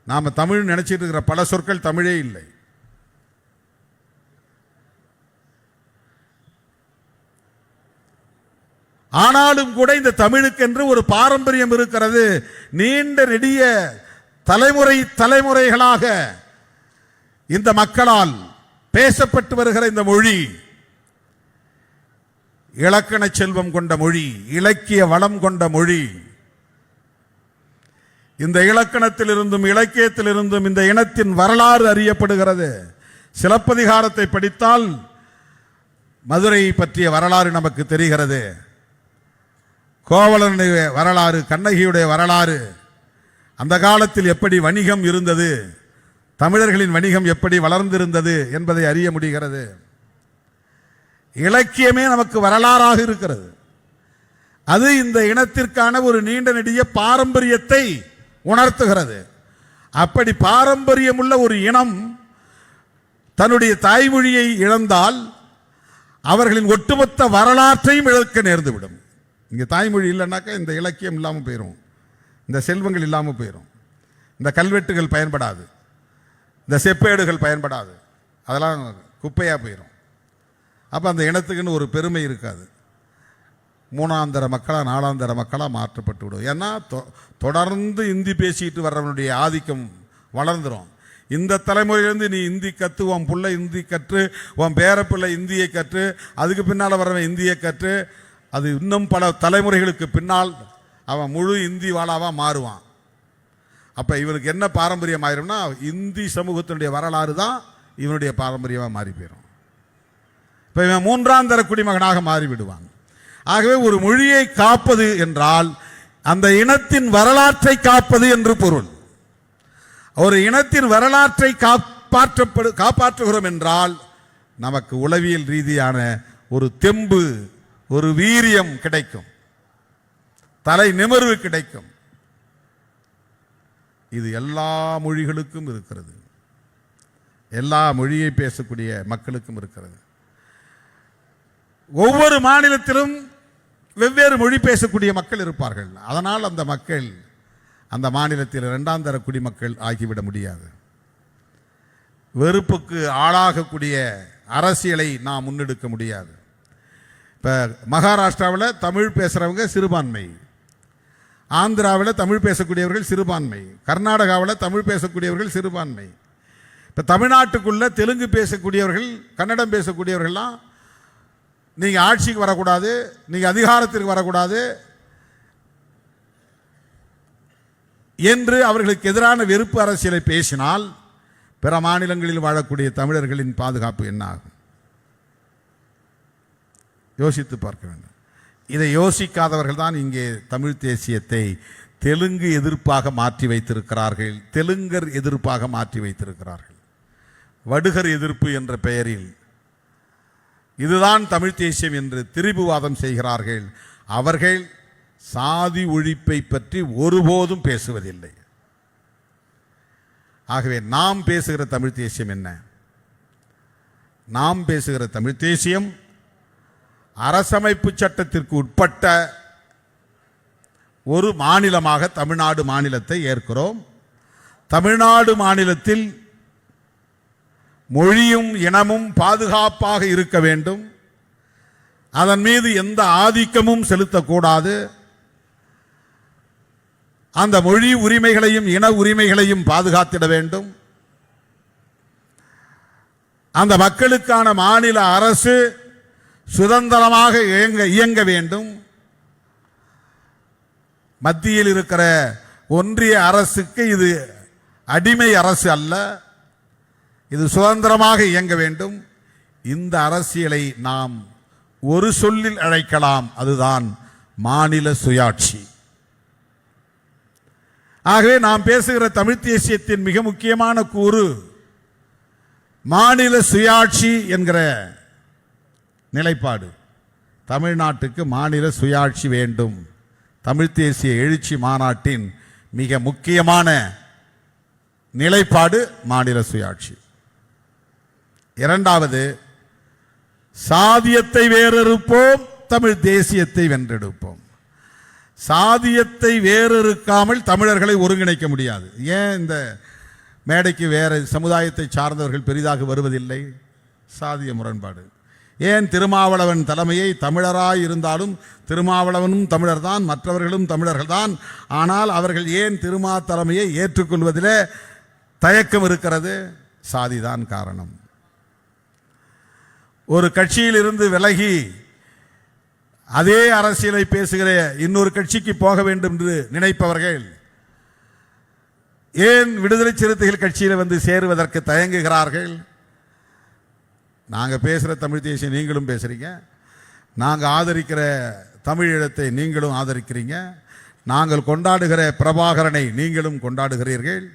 நாம தமிழ் நினைச்சிட்டு இருக்கிற பல சொற்கள் தமிழே இல்லை. ஆனாலும் கூட இந்த தமிழுக்கென்று ஒரு பாரம்பரியம் இருக்கிறது. நீண்ட நெடிய தலைமுறைகளாக இந்த மக்களால் பேசப்பட்டு வருகிற இந்த மொழி இலக்கண செல்வம் கொண்ட மொழி, இலக்கிய வளம் கொண்ட மொழி. இந்த இலக்கணத்திலிருந்தும் இலக்கியத்திலிருந்தும் இந்த இனத்தின் வரலாறு அறியப்படுகிறது. சிலப்பதிகாரத்தை படித்தால் மதுரை பற்றிய வரலாறு நமக்கு தெரிகிறது. கோவலனுடைய வரலாறு, கண்ணகியுடைய வரலாறு, அந்த காலத்தில் எப்படி வணிகம் இருந்தது, தமிழர்களின் வணிகம் எப்படி வளர்ந்திருந்தது என்பதை அறிய முடிகிறது. இலக்கியமே நமக்கு வரலாறாக இருக்கிறது. அது இந்த இனத்திற்கான ஒரு நீண்ட நெடிய பாரம்பரியத்தை உணர்த்துகிறது. அப்படி பாரம்பரியமுள்ள ஒரு இனம் தன்னுடைய தாய்மொழியை இழந்தால் அவர்களின் ஒட்டுமொத்த வரலாற்றையும் இழக்க நேர்ந்துவிடும். இங்கே தாய்மொழி இல்லைன்னாக்கா இந்த இலக்கியம் இல்லாமல் போயிடும், இந்த செல்வங்கள் இல்லாமல் போயிடும், இந்த கல்வெட்டுகள் பயன்படாது, இந்த செப்பேடுகள் பயன்படாது, அதெல்லாம் குப்பையாக போயிடும். அப்போ அந்த இனத்துக்குன்னு ஒரு பெருமை இருக்காது. மூணாந்தர மக்களாக நாலாந்தர மக்களாக மாற்றப்பட்டு விடும். ஏன்னா தொடர்ந்து இந்தி பேசிட்டு வர்றவனுடைய ஆதிக்கம் வளர்ந்துடும். இந்த தலைமுறையிலேருந்து நீ இந்தி கற்று, உன் புள்ள இந்தி கற்று, உன் பேரப்பிள்ளை இந்தியை கற்று, அதுக்கு பின்னால் வர்றவன் இந்தியை கற்று, அது இன்னும் பல தலைமுறைகளுக்கு பின்னால் அவன் முழு இந்தி வாழாவாக மாறுவான். அப்போ இவனுக்கு என்ன பாரம்பரியம் ஆயிரும்னா, இந்தி சமூகத்தினுடைய வரலாறு தான் இவனுடைய பாரம்பரியமாக மாறி போயிடும். இப்போ இவன் மூன்றாம் தர குடிமகனாக மாறிவிடுவான். ஆகவே ஒரு மொழியை காப்பது என்றால் அந்த இனத்தின் வரலாற்றை காப்பது என்று பொருள். ஒரு இனத்தின் வரலாற்றை காப்பாற்றுகிறோம் என்றால் நமக்கு உளவியல் ரீதியான ஒரு தெம்பு, ஒரு வீரியம் கிடைக்கும், தலை நிமிர்வு கிடைக்கும். இது எல்லா மொழிகளுக்கும் இருக்கிறது, எல்லா மொழியை பேசக்கூடிய மக்களுக்கும் இருக்கிறது. ஒவ்வொரு மாநிலத்திலும் வெவ்வேறு மொழி பேசக்கூடிய மக்கள் இருப்பார்கள். அதனால் அந்த மக்கள் அந்த மாநிலத்தில் இரண்டாம் தர குடிமக்கள் ஆகிவிட முடியாது. வெறுப்புக்கு ஆளாகக்கூடிய அரசியலை நாம் முன்னெடுக்க முடியாது. இப்போ மகாராஷ்டிராவில் தமிழ் பேசுகிறவங்க சிறுபான்மை, ஆந்திராவில் தமிழ் பேசக்கூடியவர்கள் சிறுபான்மை, கர்நாடகாவில் தமிழ் பேசக்கூடியவர்கள் சிறுபான்மை. இப்போ தமிழ்நாட்டுக்குள்ளே தெலுங்கு பேசக்கூடியவர்கள், கன்னடம் பேசக்கூடியவர்கள்லாம் நீங்கள் ஆட்சிக்கு வரக்கூடாது, நீங்கள் அதிகாரத்திற்கு வரக்கூடாது என்று அவர்களுக்கு எதிரான வெறுப்பு அரசியலை பேசினால் பிற மாநிலங்களில் வாழக்கூடிய தமிழர்களின் பாதுகாப்பு என்ன ஆகும்? யோசித்து பார்க்க வேண்டும். இதை யோசிக்காதவர்கள் தான் இங்கே தமிழ் தேசியத்தை தெலுங்கு எதிர்ப்பாக மாற்றி வைத்திருக்கிறார்கள், தெலுங்கர் எதிர்ப்பாக மாற்றி வைத்திருக்கிறார்கள். வடுகர் எதிர்ப்பு என்ற பெயரில் இதுதான் தமிழ் தேசியம் என்று திரிபுவாதம் செய்கிறார்கள். அவர்கள் சாதி ஒழிப்பை பற்றி ஒருபோதும் பேசுவதில்லை. ஆகவே நாம் பேசுகிற தமிழ் தேசியம் என்ன? நாம் பேசுகிற தமிழ் தேசியம் அரசமைப்பு சட்டத்திற்கு உட்பட்ட ஒரு மாநிலமாக தமிழ்நாடு மாநிலத்தை ஏற்கிறோம். தமிழ்நாடு மாநிலத்தில் மொழியும் இனமும் பாதுகாப்பாக இருக்க வேண்டும். அதன் மீது எந்த ஆதிக்கமும் செலுத்தக்கூடாது. அந்த மொழி உரிமைகளையும் இன உரிமைகளையும் பாதுகாத்திட வேண்டும். அந்த மக்களுக்கான மாநில அரசு சுதந்திரமாக இயங்க வேண்டும். மத்தியில் இருக்கிற ஒன்றிய அரசுக்கு இது அடிமை அரசு அல்ல, இது சுதந்திரமாக இயங்க வேண்டும். இந்த அரசியலை நாம் ஒரு சொல்லில் அழைக்கலாம், அதுதான் மாநில சுயாட்சி. ஆகவே நாம் பேசுகிற தமிழ் தேசியத்தின் மிக முக்கியமான கூறு மாநில சுயாட்சி என்கிற நிலைப்பாடு. தமிழ்நாட்டுக்கு மாநில சுயாட்சி வேண்டும். தமிழ் தேசிய எழுச்சி மாநாட்டின் மிக முக்கியமான நிலைப்பாடு மாநில சுயாட்சி. இரண்டாவது, சாதியத்தை வேறறுப்போம், தமிழ் தேசியத்தை வென்றெடுப்போம். சாதியத்தை வேறறுக்காமல் தமிழர்களை ஒருங்கிணைக்க முடியாது. ஏன் இந்த மேடைக்கு வேற சமுதாயத்தை சார்ந்தவர்கள் பெரிதாக வருவதில்லை? சாதிய முரண்பாடு. ஏன் திருமாவளவன் தலைமையை தமிழராய் இருந்தாலும் திருமாவளவனும் தமிழர்தான், மற்றவர்களும் தமிழர்கள்தான், ஆனால் அவர்கள் ஏன் திருமா தலைமையை ஏற்றுக்கொள்வதிலே தயக்கம் இருக்கிறது? சாதிதான் காரணம். ஒரு கட்சியில் இருந்து விலகி அதே அரசியலை பேசுகிற இன்னொரு கட்சிக்கு போக வேண்டும் என்று நினைப்பவர்கள் ஏன் விடுதலை சிறுத்தைகள் கட்சியில் வந்து சேருவதற்கு தயங்குகிறார்கள்? நாங்கள் பேசுகிற தமிழ் தேசியம் நீங்களும் பேசுகிறீங்க, நாங்கள் ஆதரிக்கிற தமிழீழத்தை நீங்களும் ஆதரிக்கிறீங்க, நாங்கள் கொண்டாடுகிற பிரபாகரனை நீங்களும் கொண்டாடுகிறீர்கள்,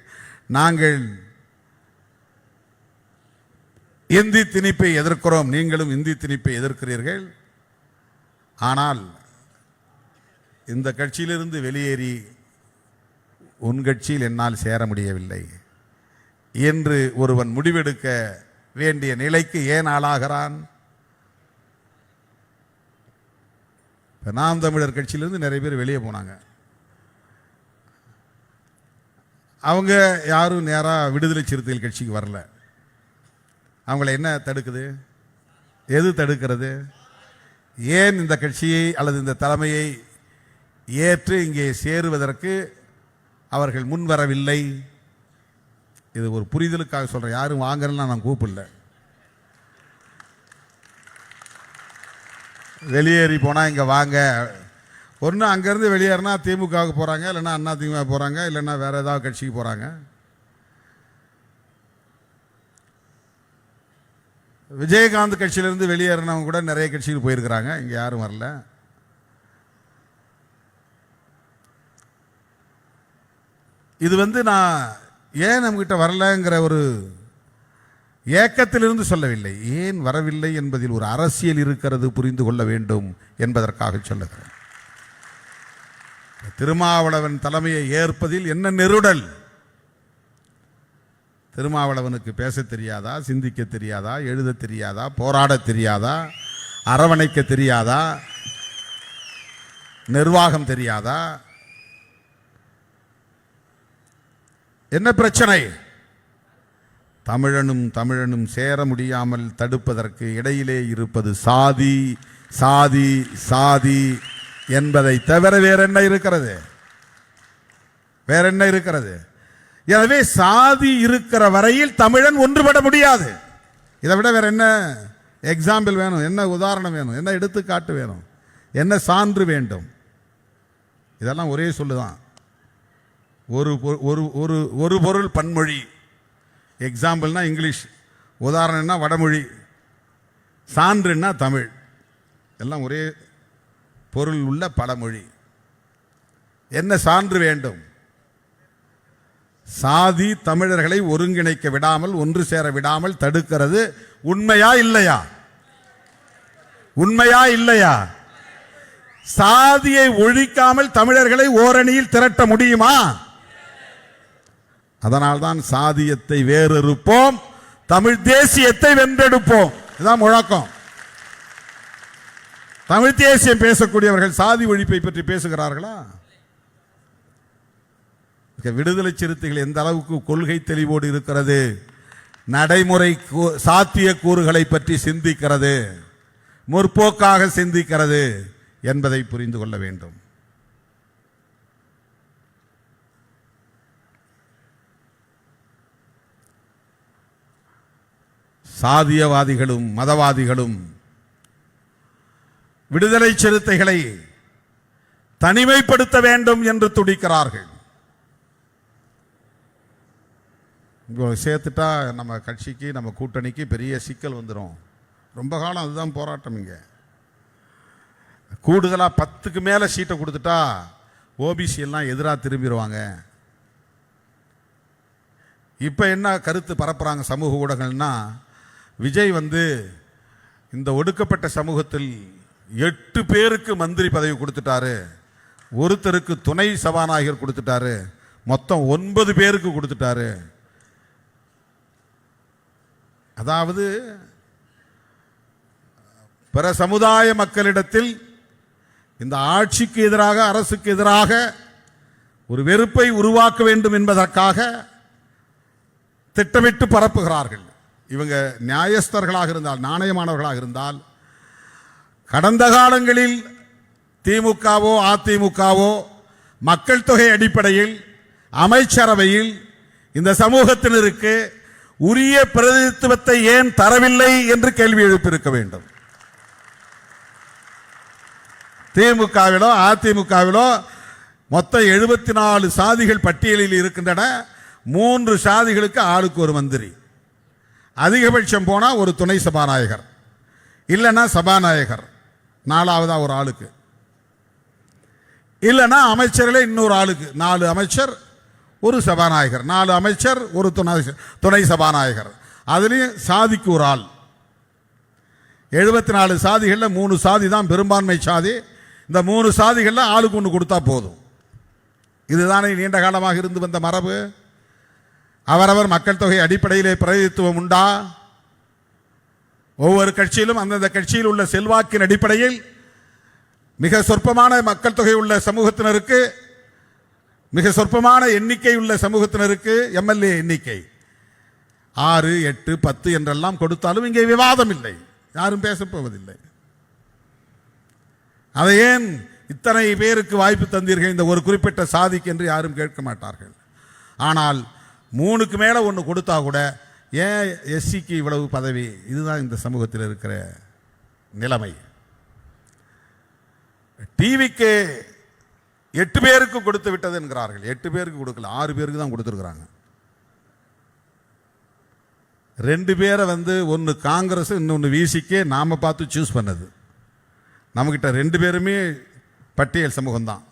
நாங்கள் இந்தி திணிப்பை எதிர்க்கிறோம், நீங்களும் இந்தி திணிப்பை எதிர்க்கிறீர்கள். ஆனால் இந்த கட்சியிலிருந்து வெளியேறி உன் கட்சியில் என்னால் சேர முடியவில்லை என்று ஒருவன் முடிவெடுக்க வேண்டிய நிலைக்கு ஏன் ஆளாகிறான்? நாம் தமிழர் கட்சியிலிருந்து நிறைய பேர் வெளியே போனாங்க. அவங்க யாரும் நேராக விடுதலை சிறுத்தைகள் கட்சிக்கு வரல. அவங்கள என்ன தடுக்குது? எது தடுக்கிறது? ஏன் இந்த கட்சியை அல்லது இந்த தலைமையை ஏற்று இங்கே சேருவதற்கு அவர்கள் முன்வரவில்லை? இது ஒரு புரிதலுக்காக சொல்றேன். யாரும் வாங்கறேன்னு நான் கூப்பிடல. வெளியேறி போனால் இங்கே வாங்க. ஒன்று அங்கேருந்து வெளியேறினா திமுகவுக்கு போகிறாங்க, இல்லைன்னா அண்ணா திமுக போகிறாங்க, இல்லைன்னா வேறு ஏதாவது கட்சிக்கு போகிறாங்க. விஜயகாந்த் கட்சியிலேருந்து வெளியேறினவங்க கூட நிறைய கட்சிக்கு போயிருக்கிறாங்க. இங்கே யாரும் வரல. இது நான் ஏன் நம்மகிட்ட வரலங்கிற ஒரு ஏக்கத்திலிருந்து சொல்லவில்லை. ஏன் வரவில்லை என்பதில் ஒரு அரசியல் இருக்கிறது, புரிந்து கொள்ள வேண்டும் என்பதற்காக சொல்லுகிறேன். திருமாவளவன் தலைமையை ஏற்பதில் என்ன நெருடல்? திருமாவளவனுக்கு பேச தெரியாதா, சிந்திக்க தெரியாதா, எழுத தெரியாதா, போராட தெரியாதா, அரவணைக்க தெரியாதா, நிர்வாகம் தெரியாதா? என்ன பிரச்சனை? தமிழனும் சேர முடியாமல் தடுப்பதற்கு இடையிலே இருப்பது சாதி சாதி சாதி என்பதை தவிர வேற என்ன இருக்கிறது? வேற என்ன இருக்கிறது? எனவே சாதி இருக்கிற வரையில் தமிழன் ஒன்றுபட முடியாது. இதை விட வேற என்ன எக்ஸாம்பிள் வேணும்? என்ன உதாரணம் வேணும்? என்ன எடுத்துக்காட்டு வேணும்? என்ன சான்று வேண்டும்? இதெல்லாம் ஒரே சொல்லுதான். ஒரு பொருள் பன்மொழி. எக்ஸாம்பிள்னா இங்கிலீஷ், உதாரணம்னா வடமொழி, சான்றுன்னா தமிழ். எல்லாம் ஒரே பொருள் உள்ள பழமொழி. என்ன சான்று வேண்டும்? சாதி தமிழர்களை ஒருங்கிணைக்க விடாமல், ஒன்று சேர விடாமல் தடுக்கிறது. உண்மையா இல்லையா? உண்மையா இல்லையா? சாதியை ஒழிக்காமல் தமிழர்களை ஓரணியில் திரட்ட முடியுமா? அதனால்தான் சாதியத்தை வேறறுப்போம், தமிழ் தேசியத்தை வென்றெடுப்போம். இதுதான் முழக்கம். தமிழ் தேசியம் பேசக்கூடியவர்கள் சாதி ஒழிப்பை பற்றி பேசுகிறார்களா? விடுதலை சிறுத்தைகள் எந்த அளவுக்கு கொள்கை தெளிவோடு இருக்கிறது, நடைமுறை சாத்திய கூறுகளை பற்றி சிந்திக்கிறது, முற்போக்காக சிந்திக்கிறது என்பதை புரிந்து கொள்ள வேண்டும். சாதியவாதிகளும் மதவாதிகளும் விடுதலை சிறுத்தைகளை தனிமைப்படுத்த வேண்டும் என்று துடிக்கிறார்கள். சேர்த்துட்டா நம்ம கட்சிக்கு, நம்ம கூட்டணிக்கு பெரிய சிக்கல் வந்துடும். ரொம்ப காலம் அதுதான் போராட்டம். இங்கே கூடுதலாக 10க்கு மேலே சீட்டை கொடுத்துட்டா ஓபிசி எல்லாம் எதிராக திரும்பிடுவாங்க. இப்போ என்ன கருத்து பரப்புறாங்க சமூக ஊடகங்கள்னா, விஜய் இந்த ஒடுக்கப்பட்ட சமூகத்தில் 8 பேருக்கு மந்திரி பதவி கொடுத்துட்டாரு, ஒருத்தருக்கு துணை சபாநாயகர் கொடுத்துட்டாரு, மொத்தம் 9 பேருக்கு கொடுத்துட்டாரு. அதாவது பிற சமுதாய மக்களிடத்தில் இந்த ஆட்சிக்கு எதிராக, அரசுக்கு எதிராக ஒரு வெறுப்பை உருவாக்க வேண்டும் என்பதற்காக திட்டமிட்டு பரப்புகிறார்கள். இவங்க நியாயஸ்தர்களாக இருந்தால், நாணயமானவர்களாக இருந்தால், கடந்த காலங்களில் திமுகவோ அதிமுகவோ மக்கள் தொகை அடிப்படையில் அமைச்சரவையில் இந்த சமூகத்தினருக்கு உரிய பிரதிநிதித்துவத்தை ஏன் தரவில்லை என்று கேள்வி எழுப்பியிருக்க வேண்டும். திமுகவிலோ அதிமுகவிலோ மொத்தம் 74 சாதிகள் பட்டியலில் இருக்கின்றன. 3 சாதிகளுக்கு ஆளுக்கு ஒரு மந்திரி, அதிகபட்சம் போனா ஒரு துணை சபாநாயகர், இல்லைன்னா சபாநாயகர் 4வதா ஒரு ஆளுக்கு, இல்லைன்னா அமைச்சர்களே இன்னொரு ஆளுக்கு 4 அமைச்சர் ஒரு சபாநாயகர், 4 அமைச்சர் ஒரு துணை சபாநாயகர், அதுலேயும் சாதிக்கு ஒரு ஆள். 74 சாதிகளில் 3 சாதி தான் பெரும்பான்மை சாதி. இந்த 3 சாதிகளில் ஆளுக்கு ஒன்று கொடுத்தா போதும். இதுதானே நீண்ட காலமாக இருந்து வந்த மரபு. அவரவர் மக்கள் தொகை அடிப்படையிலே பிரதிநிதித்துவம் உண்டா? ஒவ்வொரு கட்சியிலும் அந்தந்த கட்சியில் உள்ள செல்வாக்கின் அடிப்படையில் மிக சொற்பமான மக்கள் தொகை உள்ள சமூகத்தினருக்கு, மிக சொற்பமான எண்ணிக்கை உள்ள சமூகத்தினருக்கு எம்எல்ஏ எண்ணிக்கை 6, 8, 10 என்றெல்லாம் கொடுத்தாலும் இங்கே விவாதம் இல்லை. யாரும் பேசப்போவதில்லை. அதை ஏன் இத்தனை பேருக்கு வாய்ப்பு தந்தீர்கள் இந்த ஒரு குறிப்பிட்ட சாதிக்கு என்று யாரும் கேட்க மாட்டார்கள். ஆனால் 3க்கு மேலே 1 கொடுத்தா கூட ஏன் எஸ்சிக்கு இவ்வளவு பதவி? இதுதான் இந்த சமூகத்தில் இருக்கிற நிலைமை. டிவிக்கு 8 பேருக்கு கொடுத்து விட்டது என்கிறார்கள். 8 பேருக்கு கொடுக்கல, 6 பேருக்கு தான் கொடுத்துருக்குறாங்க. 2 பேரை ஒன்று காங்கிரஸ், இன்னொன்று விசிக்கே நாம் பார்த்து சூஸ் பண்ணது. நம்மக்கிட்ட 2 பேருமே பட்டியல் சமூகம்தான்.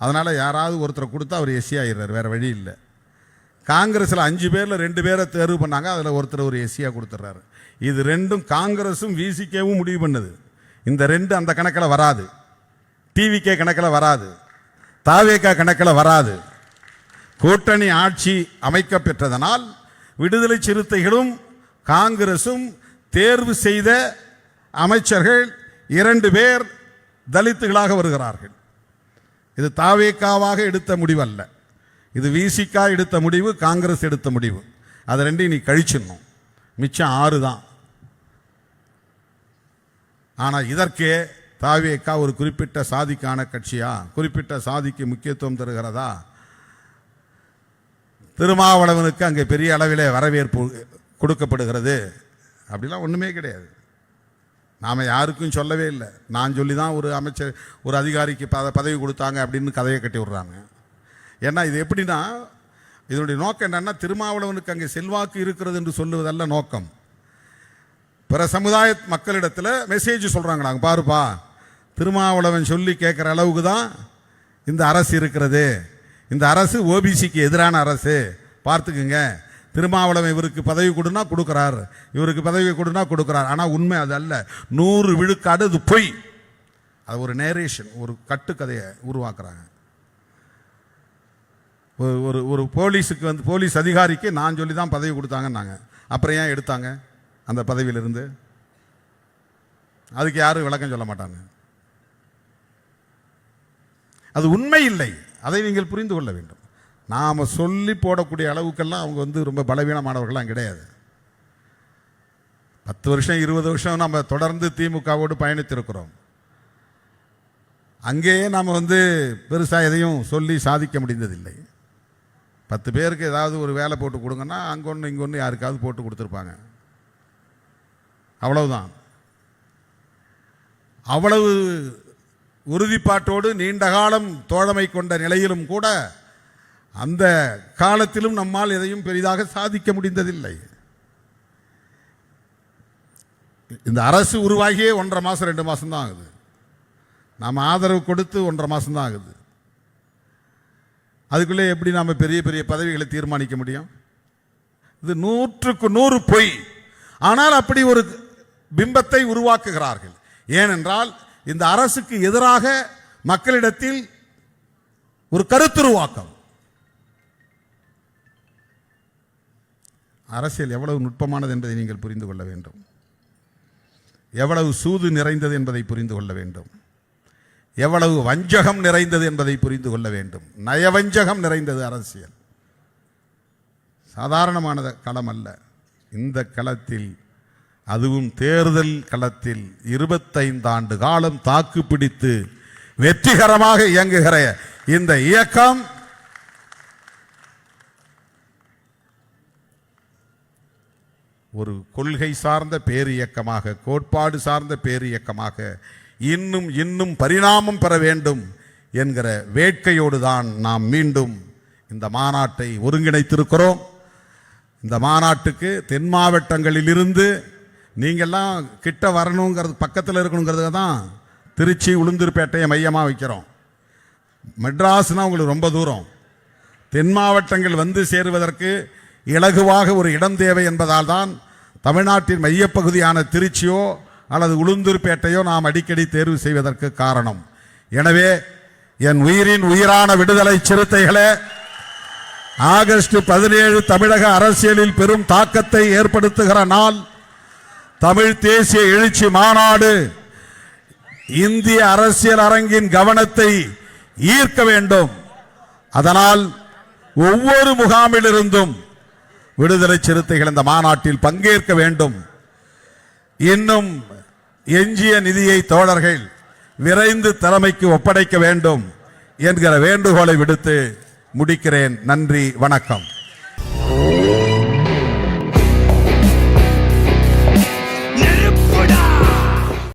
அதனால் யாராவது ஒருத்தரை கொடுத்தா அவர் எஸ்சி ஆகிடுறார், வேறு வழி இல்லை. காங்கிரஸில் 5 பேரில் 2 பேரை தேர்வு பண்ணாங்க, அதில் ஒருத்தர் ஒரு எஸ்சியாக கொடுத்துட்றாரு. இது 2ம் காங்கிரஸும் விசிகேவும் முடிவு பண்ணுது. இந்த 2 அந்த கணக்கில் வராது, டிவிகே கணக்கில் வராது, தாவேகா கணக்கில் வராது. கூட்டணி ஆட்சி அமைக்க பெற்றதனால் விடுதலை சிறுத்தைகளும் காங்கிரசும் தேர்வு செய்த அமைச்சர்கள் 2 பேர் தலித்துகளாக வருகிறார்கள். இது தாவேகாவாக எடுத்த முடிவு அல்ல, இது விசிகா எடுத்த முடிவு, காங்கிரஸ் எடுத்த முடிவு. அது 2 நீ கழிச்சிடணும், மிச்சம் 6 தான். ஆனால் இதற்கே தாவேகா ஒரு குறிப்பிட்ட சாதிக்கான கட்சியா, குறிப்பிட்ட சாதிக்கு முக்கியத்துவம் தருகிறதா? திருமாவளவனுக்கு அங்கே பெரிய அளவிலே வரவேற்பு கொடுக்கப்படுகிறது அப்படிலாம் ஒன்றுமே கிடையாது. நாம் யாருக்கும் சொல்லவே இல்லை. நான் சொல்லி தான் ஒரு அமைச்சர், ஒரு அதிகாரிக்கு பதவி கொடுத்தாங்க அப்படின்னு கதையை கட்டி விடுறாங்க. ஏன்னா இது எப்படின்னா, இதனுடைய நோக்கம் என்னன்னா, திருமாவளவனுக்கு அங்கே செல்வாக்கு இருக்கிறது என்று சொல்லுவதல்ல நோக்கம். பிற சமுதாய மக்களிடத்தில் மெசேஜ் சொல்கிறாங்க, நாங்கள் பாருப்பா, திருமாவளவன் சொல்லி கேட்குற அளவுக்கு தான் இந்த அரசு இருக்கிறது. இந்த அரசு ஓபிசிக்கு எதிரான அரசு, பார்த்துக்குங்க. திருமாவளவன் இவருக்கு பதவி கொடுனா கொடுக்குறார், இவருக்கு பதவி கொடுனா கொடுக்குறார். ஆனால் உண்மை அது அல்ல, 100 விழுக்காடு அது பொய். அது ஒரு நேரேஷன், ஒரு கட்டுக்கதையை உருவாக்குறாங்க. ஒரு ஒரு போலீஸுக்கு போலீஸ் அதிகாரிக்கு நான் சொல்லி தான் பதவி கொடுத்தாங்கன்னாங்க. அப்புறம் ஏன் எடுத்தாங்க அந்த பதவியிலிருந்து? அதுக்கு யாரும் விளக்கம் சொல்ல மாட்டாங்க. அது உண்மை இல்லை, அதை நீங்கள் புரிந்து கொள்ள வேண்டும். நாம் சொல்லி போடக்கூடிய அளவுக்கெல்லாம் அவங்க ரொம்ப பலவீனமானவர்கள்லாம் கிடையாது. 10 வருஷம் 20 வருஷம் நம்ம தொடர்ந்து திமுகவோடு பயணித்திருக்கிறோம். அங்கேயே நாம் பெருசாக எதையும் சொல்லி சாதிக்க முடிந்ததில்லை. 10 பேருக்கு ஏதாவது ஒரு வேலை போட்டு கொடுங்கன்னா அங்கே ஒன்று இங்கே ஒன்று யாருக்காவது போட்டு கொடுத்துருப்பாங்க, அவ்வளவுதான். அவ்வளவு உறுதிப்பாட்டோடு நீண்ட காலம் தோழமை கொண்ட நிலையிலும் கூட அந்த காலத்திலும் நம்மால் எதையும் பெரிதாக சாதிக்க முடிந்ததில்லை. இந்த அரசு உருவாகியே 1.5 மாதம் 2 மாதம் தான் ஆகுது. நாம் ஆதரவு கொடுத்து 1.5 மாதம் தான் ஆகுது. அதுக்குள்ளே எப்படி நாம் பெரிய பெரிய பதவிகளை தீர்மானிக்க முடியும்? இது 100க்கு 100 பொய். ஆனால் அப்படி ஒரு பிம்பத்தை உருவாக்குகிறார்கள். ஏனென்றால் இந்த அரசுக்கு எதிராக மக்களிடத்தில் ஒரு கருத்துருவாக்கம். அரசியல் எவ்வளவு நுட்பமானது என்பதை நீங்கள் புரிந்து கொள்ள வேண்டும். எவ்வளவு சூது நிறைந்தது என்பதை புரிந்து கொள்ள வேண்டும். எவ்வளவு வஞ்சகம் நிறைந்தது என்பதை புரிந்து கொள்ள வேண்டும். நயவஞ்சகம் நிறைந்தது அரசியல். சாதாரணமான களம் அல்ல. இந்த களத்தில், அதுவும் தேர்தல் களத்தில் 25 ஆண்டு காலம் தாக்கு பிடித்து வெற்றிகரமாக இயங்குகிற இந்த இயக்கம் ஒரு கொள்கை சார்ந்த பேர் இயக்கமாக, கோட்பாடு சார்ந்த பேர் இயக்கமாக இன்னும் இன்னும் பரிணாமம் பெற வேண்டும் என்கிற வேட்கையோடு தான் நாம் மீண்டும் இந்த மாநாட்டை ஒருங்கிணைத்திருக்கிறோம். இந்த மாநாட்டுக்கு தென் மாவட்டங்களிலிருந்து நீங்கள்லாம் கிட்ட வரணுங்கிறது, பக்கத்தில் இருக்கணுங்கிறதுக்கு தான் திருச்சி உளுந்தூர்பேட்டையை மையமாக வைக்கிறோம். மெட்ராஸ்னால் உங்களுக்கு ரொம்ப தூரம். தென் மாவட்டங்கள் சேருவதற்கு இலகுவாக ஒரு இடம் தேவை என்பதால் தான் தமிழ்நாட்டின் மையப்பகுதியான திருச்சியோ அல்லது உளுந்தூர்பேட்டையோ நாம் அடிக்கடி தேர்வு செய்வதற்கு காரணம். எனவே என் உயிரின் உயிரான விடுதலை சிறுத்தைகளே, ஆகஸ்ட் 17 தமிழக அரசியலில் பெரும் தாக்கத்தை ஏற்படுத்துகிற நாள். தமிழ் தேசிய எழுச்சி மாநாடு இந்திய அரசியல் அரங்கின் கவனத்தை ஈர்க்க வேண்டும். அதனால் ஒவ்வொரு முகாமிலிருந்தும் விடுதலை சிறுத்தைகள் இந்த மாநாட்டில் பங்கேற்க வேண்டும். இன்னும் எஞ்சிய நிதியை தோழர்கள் விரைந்து தலைமைக்கு ஒப்படைக்க வேண்டும் என்கிற வேண்டுகோளை விடுத்து முடிக்கிறேன். நன்றி, வணக்கம்.